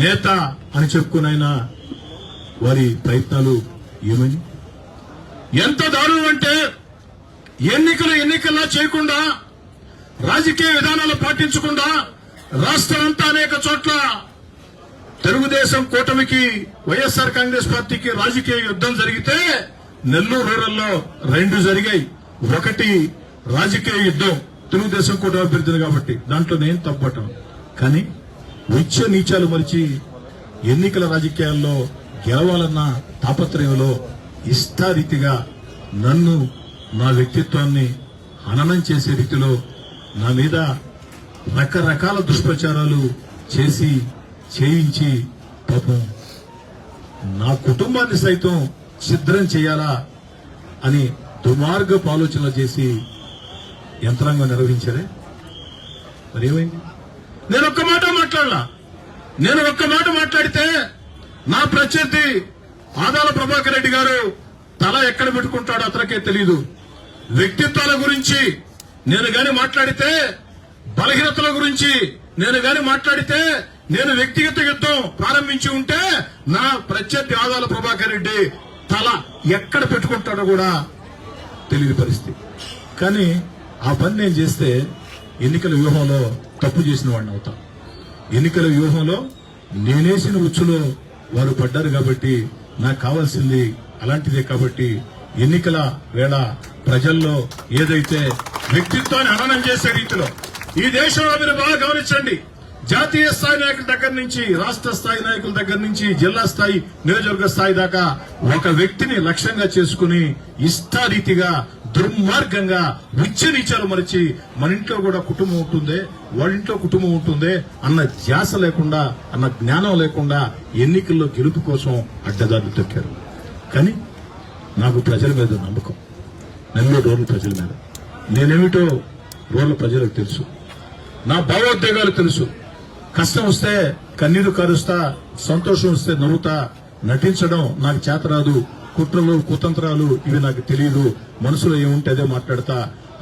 నేత అని చెప్పుకునైనా వారి ప్రయత్నాలు ఏమని? ఎంత దారుణం అంటే ఎన్నికలా చేయకుండా, రాజకీయ విధానాలు పాటించకుండా రాష్ట్రమంతా అనేక చోట్ల తెలుగుదేశం కూటమికి, వైఎస్ఆర్ కాంగ్రెస్ పార్టీకి రాజకీయ యుద్ధం జరిగితే నెల్లూరు రూరల్లో 2 జరిగాయి. ఒకటి రాజకీయ యుద్ధం తెలుగుదేశం కూటమి అభ్యర్థులు కాబట్టి, దాంట్లో నేను తప్పటం. కానీ ఉచ్చ నీచాలు మరిచి ఎన్నికల రాజకీయాల్లో గెలవాలన్న తాపత్రయంలో ఇష్టారీతిగా నన్ను, నా వ్యక్తిత్వాన్ని హననం చేసే రీతిలో నా మీద రకరకాల దుష్ప్రచారాలు చేయించి పాపం నా కుటుంబాన్ని సైతం ఛిద్రం చేయాలా అని దుర్మార్గపు ఆలోచనలు చేసి యంత్రాంగం నిర్వహించారే. మరేమైంది? నేను ఒక్క మాట మాట్లాడితే నా ప్రత్యర్థి ఆదాల ప్రభాకర్ రెడ్డి గారు తల ఎక్కడ పెట్టుకుంటాడో అతనికే తెలియదు. వ్యక్తిత్వాల గురించి నేను గాని మాట్లాడితే, బలహీనతల గురించి నేను గాని మాట్లాడితే, నేను వ్యక్తిగత యుద్ధం ప్రారంభించి ఉంటే నా ప్రత్యర్థి ఆదాల ప్రభాకర్ రెడ్డి తల ఎక్కడ పెట్టుకుంటాడో కూడా తెలియని పరిస్థితి. కానీ ఆ పని నేను చేస్తే ఎన్నికల వ్యూహంలో తప్పు చేసిన వాడిని అవుతా. ఎన్నికల వ్యూహంలో నేనేసిన ఉచ్చులో వారు పడ్డారు కాబట్టి నాకు కావాల్సింది అలాంటిదే. కాబట్టి ఎన్నికల వేళ ప్రజల్లో ఏదైతే వ్యక్తిత్వాన్ని హననం చేసే రీతిలో ఈ దేశంలో మీరు బాగా గమనించండి, జాతీయ స్థాయి నాయకుల దగ్గర నుంచి, రాష్ట్ర స్థాయి నాయకుల దగ్గర నుంచి, జిల్లా స్థాయి, నియోజకవర్గ స్థాయి దాకా ఒక వ్యక్తిని లక్ష్యంగా చేసుకుని ఇష్టారీతిగా దుర్మార్గంగా ఉచ్చనీచాలు మరిచి మన ఇంట్లో కూడా కుటుంబం ఉంటుందే, వాళ్ళింట్లో కుటుంబం ఉంటుందే అన్న ధ్యాస లేకుండా, అన్న జ్ఞానం లేకుండా ఎన్నికల్లో గెలుపు కోసం అడ్డదారులు తొక్కారు. కానీ నాకు ప్రజల మీద నమ్మకం, నెల్లూరు రూరల్ ప్రజల మీద. నేనేమిటో రూరల్ ప్రజలకు తెలుసు, నా భావోద్వేగాలు తెలుసు. కష్టం వస్తే కన్నీరు కారుస్తా, సంతోషం వస్తే నవ్వుతా. నటించడం నాకు చేతరాదు, కుట్రలు కుతంత్రాలు ఇవి నాకు తెలియదు. మనసులో ఏముంటే అదే మాట్లాడతా.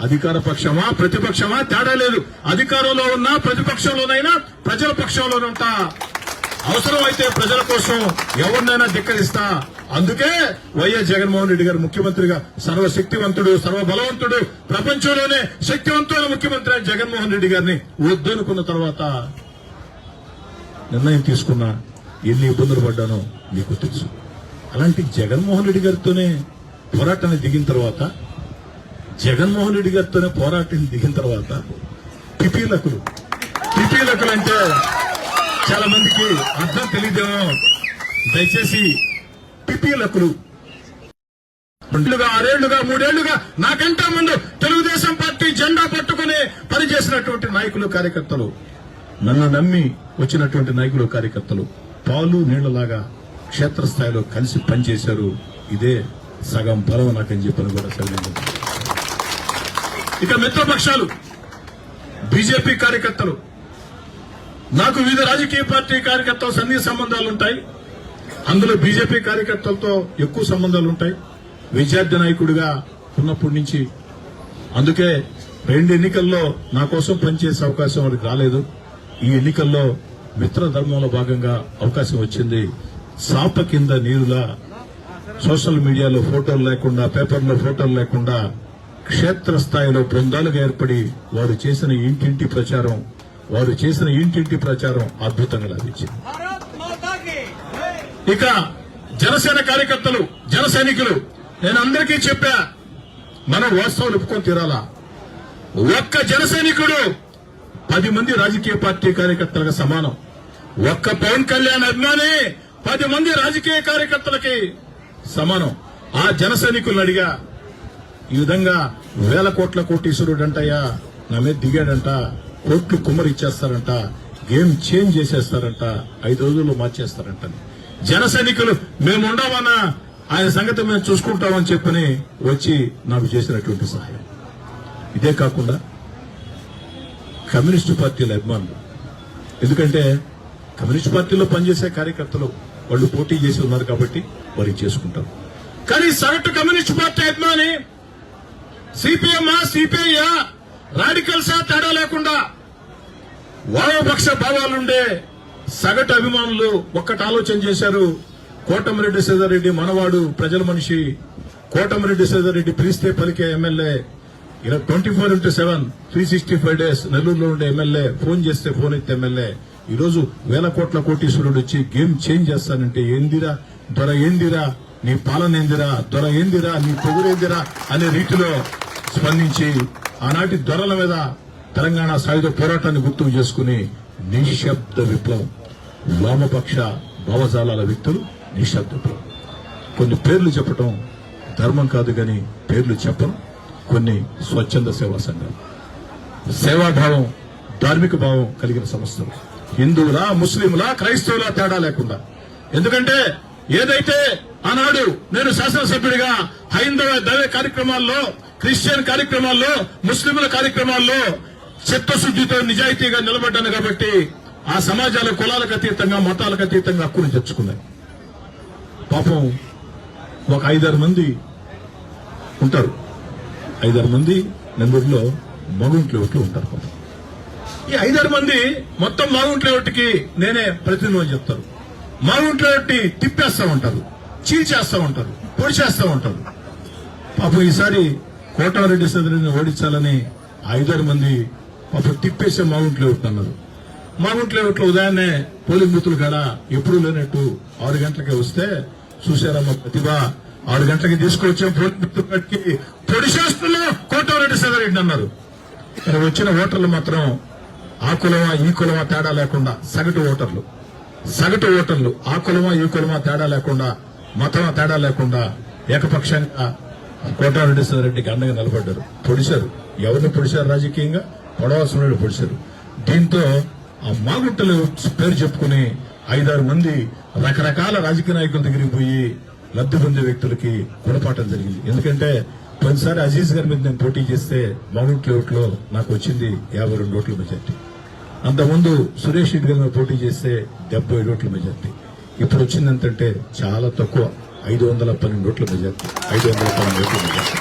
అధికార పక్షమా ప్రతిపక్షమా తేడా లేదు. అధికారంలో ఉన్నా, ప్రతిపక్షంలోనైనా ప్రజల పక్షంలోనే ఉంటా. అవసరమైతే ప్రజల కోసం ఎవరినైనా ధిక్కరిస్తా. అందుకే వైఎస్ జగన్మోహన్ రెడ్డి గారు ముఖ్యమంత్రిగా సర్వశక్తివంతుడు, సర్వబలవంతుడు, ప్రపంచంలోనే శక్తివంతుడైన ముఖ్యమంత్రి అయిన జగన్మోహన్ రెడ్డి గారిని వద్దనుకున్న తర్వాత నిర్ణయం తీసుకున్నా. ఎన్ని ఇబ్బందులు పడ్డానో మీకు తెలుసు. అలాంటి జగన్మోహన్ రెడ్డి గారితోనే పోరాటాన్ని దిగిన తర్వాత, పిపీలకులు అంటే చాలా మందికి అర్థం తెలియదేమో. దయచేసి పిపీలకులు 2 6 3 నాకంటే ముందు తెలుగుదేశం పార్టీ జెండా పట్టుకుని పనిచేసినటువంటి నాయకులు, కార్యకర్తలు, నన్ను నమ్మి వచ్చినటువంటి నాయకులు, కార్యకర్తలు పాలు నీళ్లలాగా క్షేత్రస్థాయిలో కలిసి పనిచేశారు. ఇదే సగం బలం నాకని చెప్పని కూడా సరిగ్గా. ఇక మిత్రపక్షాలు, బీజేపీ కార్యకర్తలు, నాకు వివిధ రాజకీయ పార్టీ కార్యకర్తలు సన్నిహిత సంబంధాలు ఉంటాయి. అందులో బీజేపీ కార్యకర్తలతో ఎక్కువ సంబంధాలు ఉంటాయి, విద్యార్థి నాయకుడిగా ఉన్నప్పటి నుంచి. అందుకే 2 ఎన్నికల్లో నా కోసం పనిచేసే అవకాశం వారికి రాలేదు. ఈ ఎన్నికల్లో మిత్రధర్మంలో భాగంగా అవకాశం వచ్చింది. సాప కింద నీరులా సోషల్ మీడియాలో ఫోటోలు లేకుండా, పేపర్లో ఫోటోలు లేకుండా క్షేత్రస్థాయిలో బృందాలుగా ఏర్పడి వారు చేసిన ఇంటింటి ప్రచారం అద్భుతంగా లభించింది. ఇక జనసేన కార్యకర్తలు, జన సైనికులు, నేను అందరికీ చెప్పా, మనం వాస్తవాలు ఒప్పుకొని తీరాలా. ఒక్క జన సైనికుడు 10 మంది రాజకీయ పార్టీ కార్యకర్తలకు సమానం. ఒక్క పవన్ కళ్యాణ్ అభిమాని 10 మంది రాజకీయ కార్యకర్తలకి సమానం. ఆ జన సైనికులను అడిగా, ఈ విధంగా 1000 కోట్ల కోటీశ్వరుడంటయ్యా నా మీద దిగాడంట, కోట్లు కుమ్మరి ఇచ్చేస్తారంట, గేమ్ చేంజ్ చేసేస్తారంట, 5 రోజుల్లో మార్చేస్తారంట. జన సైనికులు మేముండమన్నా ఆయన సంగతి మేము చూసుకుంటామని చెప్పని వచ్చి నాకు చేసినటువంటి సహాయం. ఇదే కాకుండా కమ్యూనిస్టు పార్టీల అభిమానులు, ఎందుకంటే కమ్యూనిస్టు పార్టీలో పనిచేసే కార్యకర్తలు వాళ్ళు పోటీ చేసి ఉన్నారు కాబట్టి వారికి చేసుకుంటారు. కానీ సగటు కమ్యూనిస్టు పార్టీ అభిమాని సిపిఎంఆ, సిపిఐయా, రాడికల్సా తేడా లేకుండా వామపక్ష భావాలుండే సగటు అభిమానులు ఒక్కటి ఆలోచన చేశారు. కోటమిరెడ్డి శ్రీధర్రెడ్డి మనవాడు, ప్రజల మనిషి. కోటమిరెడ్డి శ్రీధర్రెడ్డి పిలిస్తే పలికే ఎమ్మెల్యే. ఇలా 24/7 365 days నెల్లూరులో ఉండే ఎమ్మెల్యే. ఫోన్ చేస్తే ఫోన్ ఎత్తే ఎమ్మెల్యే. ఈ రోజు వేల కోట్ల కోటీశ్వరుడు వచ్చి గేమ్ చేంజ్ చేస్తానంటే ఏందిరా దొర, ఏందిరా నీ పాలన, ఏందిరా దొర, ఏందిరా నీ పొగురేందిరా అనే రీతిలో స్పందించి ఆనాటి దొరల మీద తెలంగాణ సాయుధ పోరాటాన్ని గుర్తుకు చేసుకుని నిశ్శబ్ద విప్లవం, వామపక్ష భావజాలాల వ్యక్తులు నిశ్శబ్ద విప్లవం. కొన్ని పేర్లు చెప్పటం ధర్మం కాదు గాని పేర్లు చెప్పడం. కొన్ని స్వచ్ఛంద సేవా సంఘాలు, సేవాభావం, ధార్మిక భావం కలిగిన సంస్థలు, హిందువులా, ముస్లింలా, క్రైస్తవులా తేడా లేకుండా. ఎందుకంటే ఏదైతే ఆనాడు నేను శాసనసభ్యుడిగా హైందవ దైవ కార్యక్రమాల్లో, క్రిస్టియన్ కార్యక్రమాల్లో, ముస్లింల కార్యక్రమాల్లో చిత్తశుద్దితో నిజాయితీగా నిలబడ్డాను కాబట్టి ఆ సమాజాల కులాలకు అతీతంగా, మతాలకు అతీతంగా హక్కును తెచ్చుకున్నాయి. పాపం ఒక 5-6 మంది ఉంటారు. 5-6 మంది నెల్లూరులో మగుంట్ల ఓట్లు ఉంటారు. పాపం ఈ 5-6 మంది మొత్తం మాగుంట్ల ఓటుకి నేనే ప్రతినిధి చెప్తారు. మాగుంట్ల ఓట్టి తిప్పేస్తా ఉంటారు, చీల్చేస్తా ఉంటారు, పొడిచేస్తా ఉంటారు. పాపం ఈసారి కోటారెడ్డి శ్రీధర్రెడ్డిని ఓడించాలని 5-6 మంది పాపం తిప్పేసే మాగుంట్ల ఓట్లు అన్నారు. మాగుంట్ల ఓట్లు ఉదయాన్నే పోలింగ్ బూతులు కాడ ఎప్పుడూ లేనట్టు 6 గంటలకే వస్తే చూశారమ్మ ప్రతిభ, 6 గంటలకి తీసుకొచ్చాం పోలింగ్ బూతులు కట్టి పొడిచేస్తున్నాం కోటారెడ్డి శ్రీధర్రెడ్డి అన్నారు. కానీ వచ్చిన ఓటర్లు మాత్రం ఆ కులమా ఈ కులమా తేడా లేకుండా సగటు ఓటర్లు ఆ కులమా ఈ కులమా తేడా లేకుండా, మతమా తేడా లేకుండా ఏకపక్షంగా కోటారెడ్డి శ్రీధర్రెడ్డికి అండగా నిలబడ్డారు. పొడిశారు. ఎవరిని పొడిశారు? రాజకీయంగా పొడవాల్సిన పొడిశారు. దీంతో ఆ మాగుంటలు పేరు చెప్పుకుని 5-6 మంది రకరకాల రాజకీయ నాయకుల దగ్గరికి పోయి లబ్ధి పొందే వ్యక్తులకి గుణపాఠం జరిగింది. ఎందుకంటే కొన్నిసారి అజీజ్ గారి మీద నేను పోటీ చేస్తే మాగుంట్ల ఓట్లో నాకు వచ్చింది 52 ఓట్ల మెజార్టీ. అంతకుముందు సురేష్ రెడ్డి గారి మీద పోటీ చేస్తే 77 ఓట్ల మెజార్టీ. ఇప్పుడు వచ్చింది ఎంతంటే చాలా తక్కువ, 512 ఓట్ల మెజార్టీ. 512 ఓట్ల మెజార్టీ.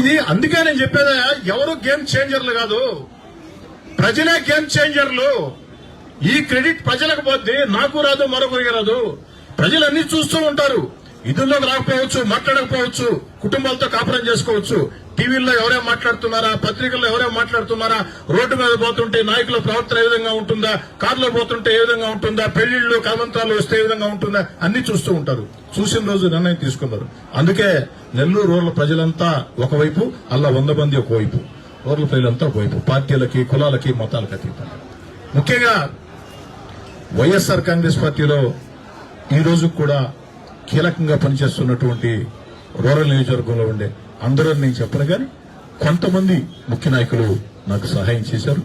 ఇది అందుకే నేను చెప్పేదా, ఎవరు గేమ్ చేంజర్లు కాదు, ప్రజలే గేమ్ చేంజర్లు. ఈ క్రెడిట్ ప్రజలకు పోద్ది, నాకు రాదు, మరొకరికి రాదు. ప్రజలు అన్ని చూస్తూ ఉంటారు. ఇదుల్లోకి రాకపోవచ్చు, మాట్లాడకపోవచ్చు, కుటుంబాలతో కాపురం చేసుకోవచ్చు. టీవీల్లో ఎవరేం మాట్లాడుతున్నారా, పత్రికల్లో ఎవరేం మాట్లాడుతున్నారా, రోడ్డు మీద పోతుంటే నాయకుల ప్రవర్తన ఏ విధంగా ఉంటుందా, కారులో పోతుంటే ఏ విధంగా ఉంటుందా, పెళ్లిళ్లు కమంత్రాలు వస్తే ఏ విధంగా ఉంటుందా, అన్ని చూస్తూ ఉంటారు. చూసిన రోజు నిర్ణయం తీసుకున్నారు. అందుకే నెల్లూరు రూరల్ ప్రజలంతా ఒకవైపు, అలా 100 మంది ఒకవైపు, రూరల్ ప్రజలంతా ఒకవైపు, పార్టీలకి, కులాలకి, మతాలకు అతీతంగా. ముఖ్యంగా వైఎస్ఆర్ కాంగ్రెస్ పార్టీలో ఈ రోజు కూడా కీలకంగా పనిచేస్తున్నటువంటి రూరల్ నియోజకవర్గంలో ఉండే అందరూ నేను చెప్పను కానీ కొంతమంది ముఖ్య నాయకులు నాకు సహాయం చేశారు.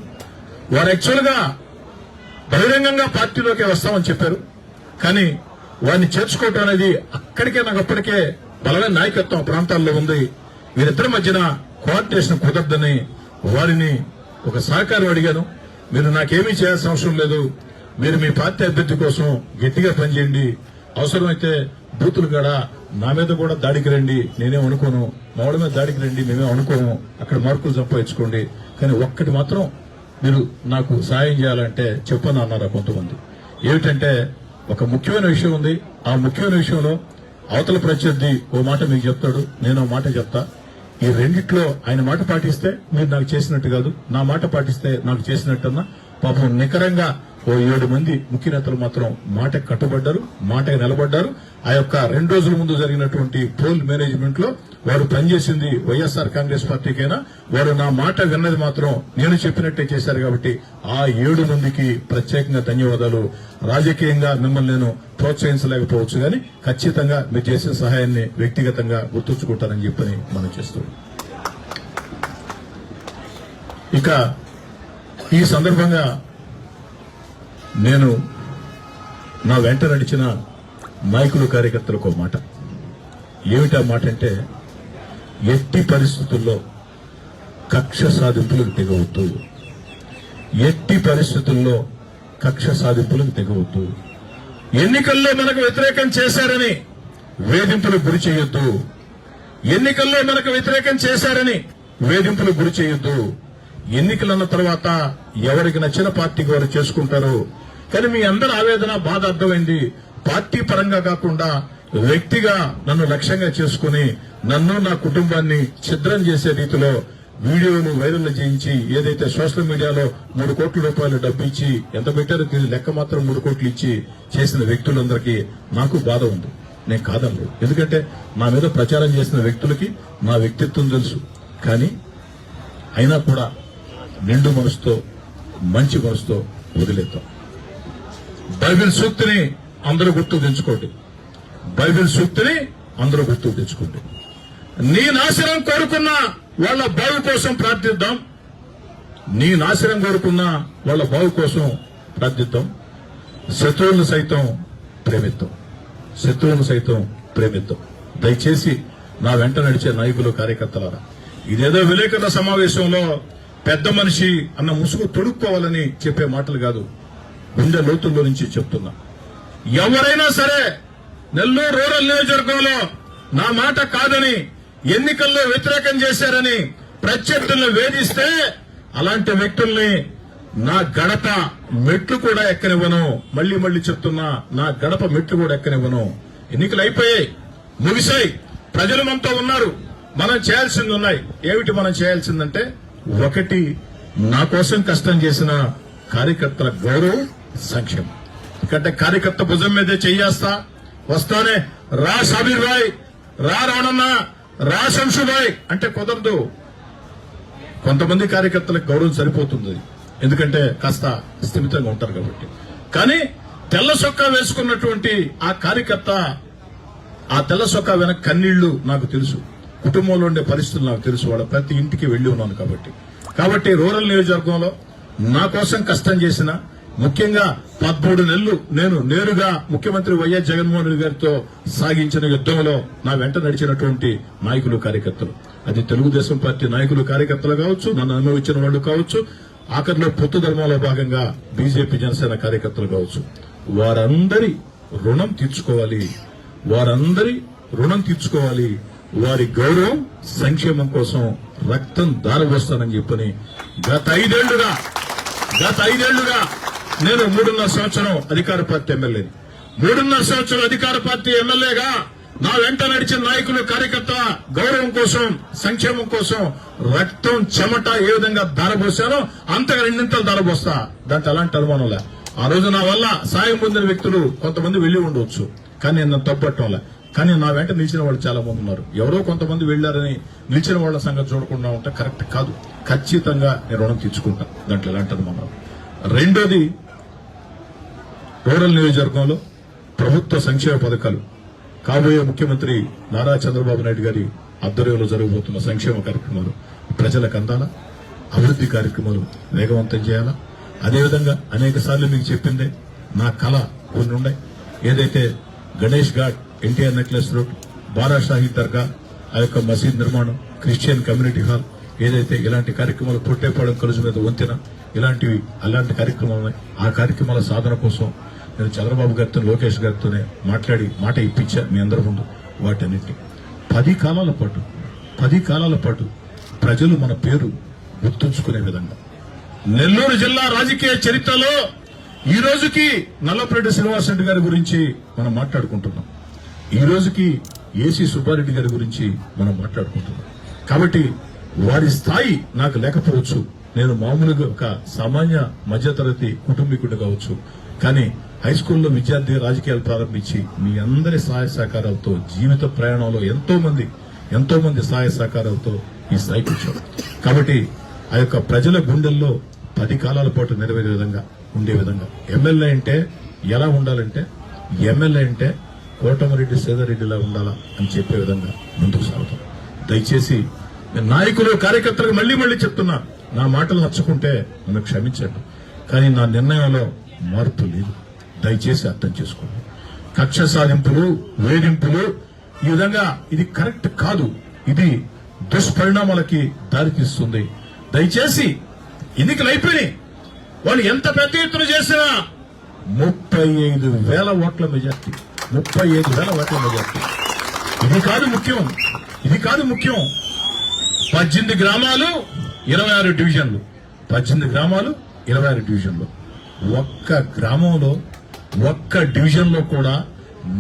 వారు యాక్చువల్ గా బహిరంగంగా పార్టీలోకి వస్తామని చెప్పారు. కానీ వారిని చేర్చుకోవటం అనేది అక్కడికే నాకు అప్పటికే బలమైన నాయకత్వం ప్రాంతాల్లో ఉంది. వీరిద్దరి మధ్యన కోఆర్డినేషన్ కుదరదని వారిని ఒక సహకారం అడిగాను. మీరు నాకేమీ చేయాల్సిన అవసరం లేదు, మీరు మీ పార్టీ అభ్యర్థి కోసం గట్టిగా పనిచేయండి, అవసరమైతే బూతులు కూడా నా మీద కూడా దాడికి రండి, నేనేం అనుకోను, మామిడి మీద దాడికి రండి, మేమేం అనుకోము, అక్కడ మార్కులు సంపాదించుకోండి, కానీ ఒక్కటి మాత్రం మీరు నాకు సాయం చేయాలంటే చెప్పను అన్నారు కొంతమంది. ఏమిటంటే ఒక ముఖ్యమైన విషయం ఉంది. ఆ ముఖ్యమైన విషయంలో అవతల ప్రత్యర్థి ఓ మాట మీకు చెప్తాడు, నేను ఓ మాట చెప్తా. ఈ రెండిట్లో ఆయన మాట పాటిస్తే మీరు నాకు చేసినట్టు కాదు, నా మాట పాటిస్తే నాకు చేసినట్టన్నా. పాపం నికరంగా ఓ 7 మంది ముఖ్య నేతలు మాత్రం మాటకు కట్టుబడ్డారు, మాటకు నిలబడ్డారు. ఆ యొక్క 2 రోజుల ముందు జరిగినటువంటి పోల్ మేనేజ్మెంట్ లో వారు పనిచేసింది వైఎస్ఆర్ కాంగ్రెస్ పార్టీకైనా వారు నా మాట విన్నది మాత్రం నేను చెప్పినట్టే చేశారు. కాబట్టి ఆ 7 మందికి ప్రత్యేకంగా ధన్యవాదాలు. రాజకీయంగా మిమ్మల్ని నేను ప్రోత్సహించలేకపోవచ్చు కానీ ఖచ్చితంగా మీరు చేసిన సహాయాన్ని వ్యక్తిగతంగా గుర్తుంచుకుంటారని చెప్పని మనం చేస్తున్నాం. ఇక ఈ సందర్భంగా నేను నా వెంట నడిచిన నాయకులు, కార్యకర్తలకు ఒక మాట. ఏమిటా మాట అంటే, ఎట్టి పరిస్థితుల్లో కక్ష సాధింపులకు తెగవద్దు, ఎట్టి పరిస్థితుల్లో కక్ష సాధింపులకు తెగవద్దు. ఎన్నికల్లో మనకు వ్యతిరేకం చేశారని వేధింపులకు గురి చేయొద్దు, ఎన్నికల్లో మనకు వ్యతిరేకం చేశారని వేధింపులకు గురి చేయొద్దు. ఎన్నికలన్న తర్వాత ఎవరికి నచ్చిన పార్టీకి వారు చేసుకుంటారు. కానీ మీ అందరి ఆవేదన బాధ అర్థమైంది. పార్టీ పరంగా కాకుండా వ్యక్తిగా నన్ను లక్ష్యంగా చేసుకుని నన్ను నా కుటుంబాన్ని ఛిద్రం చేసే రీతిలో వీడియోలు వైరల్ చేయించి ఏదైతే సోషల్ మీడియాలో 3 కోట్ల రూపాయలు డబ్బు ఇచ్చి ఎంత పెట్టారో తెలియదు, లెక్క మాత్రం 3 కోట్లు ఇచ్చి చేసిన వ్యక్తులందరికీ నాకు బాధ ఉంది. నేను కాదనలేదు. ఎందుకంటే నా మీద ప్రచారం చేసిన వ్యక్తులకి నా వ్యక్తిత్వం తెలుసు. కానీ అయినా కూడా నిండు మనసుతో మంచి మనసుతో వదిలేద్దాం. బైబిల్ సూక్తిని అందరూ గుర్తు తెచ్చుకోండి. బైబిల్ సూక్తిని అందరూ గుర్తు తెచ్చుకోండి. నీ నాశనం కోరుకున్న వాళ్ళ బావు కోసం ప్రార్థిద్దాం. నీ నాశనం కోరుకున్న వాళ్ళ బావు కోసం ప్రార్థిద్దాం. శత్రువులను సైతం ప్రేమిద్దాం. శత్రువులను సైతం ప్రేమిద్దాం. దయచేసి నా వెంట నడిచే నాయకులు, కార్యకర్తలారా, ఇదేదో విలేకరుల సమావేశంలో పెద్ద మనిషి అన్న ముసుగు తొడుక్కోవాలని చెప్పే మాటలు కాదు, గుండె లోతుల్లో నుంచి చెప్తున్నా. ఎవరైనా సరే నెల్లూరు రూరల్ నియోజకవర్గంలో నా మాట కాదని ఎన్నికల్లో వ్యతిరేకం చేశారని ప్రత్యర్థులను వేధిస్తే అలాంటి వ్యక్తుల్ని నా గడప మెట్లు కూడా ఎక్కనివ్వను. మళ్లీ మళ్లీ చెప్తున్నా, నా గడప మెట్లు కూడా ఎక్కనివ్వను. ఎన్నికలు అయిపోయాయి, ముగిశాయి. ప్రజలు మనతో ఉన్నారు. మనం చేయాల్సింది ఉన్నాయి. ఏమిటి మనం చేయాల్సిందంటే, ఒకటి, నా కోసం కష్టం చేసిన కార్యకర్తల గౌరవం, సంక్షేమం. ఎందుకంటే కార్యకర్త భుజం మీదే చెయ్యేస్తా వస్తానే రా సాబీర్ భాయ్, రా రాణన్న, రా శంషుభాయ్ అంటే కుదరదు. కొంతమంది కార్యకర్తలకు గౌరవం సరిపోతుంది, ఎందుకంటే కాస్త స్థిమితంగా ఉంటారు కాబట్టి. కానీ తెల్ల సొక్కా వేసుకున్నటువంటి ఆ కార్యకర్త, ఆ తెల్ల సొక్కా వెనక కన్నీళ్లు నాకు తెలుసు, కుటుంబంలో ఉండే పరిస్థితులు నాకు తెలుసు. వాళ్ళ ప్రతి ఇంటికి వెళ్లి ఉన్నాను కాబట్టి రూరల్ నియోజకవర్గంలో నా కోసం కష్టం చేసిన, ముఖ్యంగా 13 నెలలు నేను నేరుగా ముఖ్యమంత్రి వైఎస్ జగన్మోహన్ రెడ్డి గారితో సాగించిన యుద్ధంలో నా వెంట నడిచినటువంటి నాయకులు, కార్యకర్తలు, అది తెలుగుదేశం పార్టీ నాయకులు, కార్యకర్తలు కావచ్చు, నన్ను అనుభవించిన వాళ్ళు కావచ్చు, ఆఖరిలో పొత్తు ధర్మంలో భాగంగా బీజేపీ, జనసేన కార్యకర్తలు కావచ్చు, వారందరి రుణం తీర్చుకోవాలి. వారి గౌరవం, సంక్షేమం కోసం రక్తం దారపోస్తానని చెప్పని గత ఐదేళ్లుగా నేను 3.5 సంవత్సరం అధికార పార్టీ ఎమ్మెల్యేని. 3.5 సంవత్సరం అధికార పార్టీ ఎమ్మెల్యేగా నా వెంట నడిచిన నాయకులు, కార్యకర్త గౌరవం కోసం, సంక్షేమం కోసం రక్తం, చెమట ఏ విధంగా దారపోసానో అంతగా 2 నింతలు దారపోస్తా. దాంట్లో అలాంటి అనుమానంలే. ఆ రోజు నా వల్ల సాయం పొందిన వ్యక్తులు కొంతమంది వెళ్లి ఉండవచ్చు, కానీ నేను తప్పట్టంలే. కానీ నా వెంట నిలిచిన వాళ్ళు చాలా మంది ఉన్నారు. ఎవరో కొంతమంది వెళ్లారని నిలిచిన వాళ్ళ సంగతి చూడకుండా ఉంటే కరెక్ట్ కాదు. ఖచ్చితంగా నేను రుణం తీర్చుకుంటా, దాంట్లో ఎలాంటి అనుమానం. రెండోది, రూరల్ నియోజకవర్గంలో ప్రభుత్వ సంక్షేమ పథకాలు, కాబోయే ముఖ్యమంత్రి నారా చంద్రబాబు నాయుడు గారి ఆధ్వర్యంలో జరగబోతున్న సంక్షేమ కార్యక్రమాలు ప్రజలకు అందాలా, అభివృద్ది కార్యక్రమాలు వేగవంతం చేయాలా. అదేవిధంగా అనేక సార్లు మీకు చెప్పిందే నా కళ కొన్ని ఉన్నాయి. ఏదైతే గణేష్ ఘాట్, ఎన్టీఆర్ నెక్లెస్ రోడ్, బారా షాహీ దర్గా, ఆ యొక్క మసీద్ నిర్మాణం, క్రిస్టియన్ కమ్యూనిటీ హాల్, ఏదైతే ఇలాంటి కార్యక్రమాలు, పొట్టేపాళెం కలుసు మీద వంతెన, అలాంటి కార్యక్రమాలు ఉన్నాయి. ఆ కార్యక్రమాల సాధన కోసం నేను చంద్రబాబు గారితో, లోకేష్ గారితోనే మాట్లాడి మాట ఇప్పించా మీ అందరి ముందు. వాటన్నింటినీ 10 కాలాల పాటు ప్రజలు మన పేరు గుర్తుంచుకునే విధంగా నెల్లూరు జిల్లా రాజకీయ చరిత్రలో ఈ రోజుకి నల్లపరెడ్డి శ్రీనివాసరెడ్డి గారి గురించి మనం మాట్లాడుకుంటున్నాం. ఈ రోజుకి ఏసీ సుబ్బారెడ్డి గారి గురించి మనం మాట్లాడుకుంటున్నాం. కాబట్టి వారి స్థాయి నాకు లేకపోవచ్చు. నేను మామూలుగా ఒక సామాన్య మధ్యతరగతి కుటుంబీకుడు కావచ్చు. కానీ హై స్కూల్లో విద్యార్థి రాజకీయాలు ప్రారంభించి మీ అందరి సహాయ సహకారాలతో జీవిత ప్రయాణంలో ఎంతో మంది సహాయ సహకారాలతో ఈ స్థాయికి వచ్చారు. కాబట్టి ఆ యొక్క ప్రజల గుండెల్లో 10 కాలాల పాటు నెరవేరే విధంగా ఉండే విధంగా ఎమ్మెల్యే అంటే ఎలా ఉండాలంటే, ఎమ్మెల్యే అంటే కోటమిరెడ్డి సేదరెడ్డిలా ఉండాలా అని చెప్పే విధంగా ముందుకు సాగుతాం. దయచేసి నాయకులు, కార్యకర్తలకు మళ్లీ చెప్తున్నా, నా మాటలు నచ్చుకుంటే నన్ను క్షమించండి. కానీ నా నిర్ణయంలో మార్పు లేదు. దయచేసి అర్థం చేసుకోండి. కక్ష సాధింపులు, వేధింపులు, ఈ విధంగా ఇది కరెక్ట్ కాదు. ఇది దుష్పరిణామాలకి దారితీస్తుంది. దయచేసి ఎన్నికలు అయిపోయినాయి. వాళ్ళు ఎంత పెద్ద ఎత్తున చేసినా 35,000 ఓట్ల మెజార్టీ, 35,000 ఓట్ల మెజార్టీ. ఇది కాదు ముఖ్యం. 18 గ్రామాలు, 26 డివిజన్లు. 18 గ్రామాలు 26 డివిజన్లు. ఒక్క గ్రామంలో ఒక్క డివిజన్లో కూడా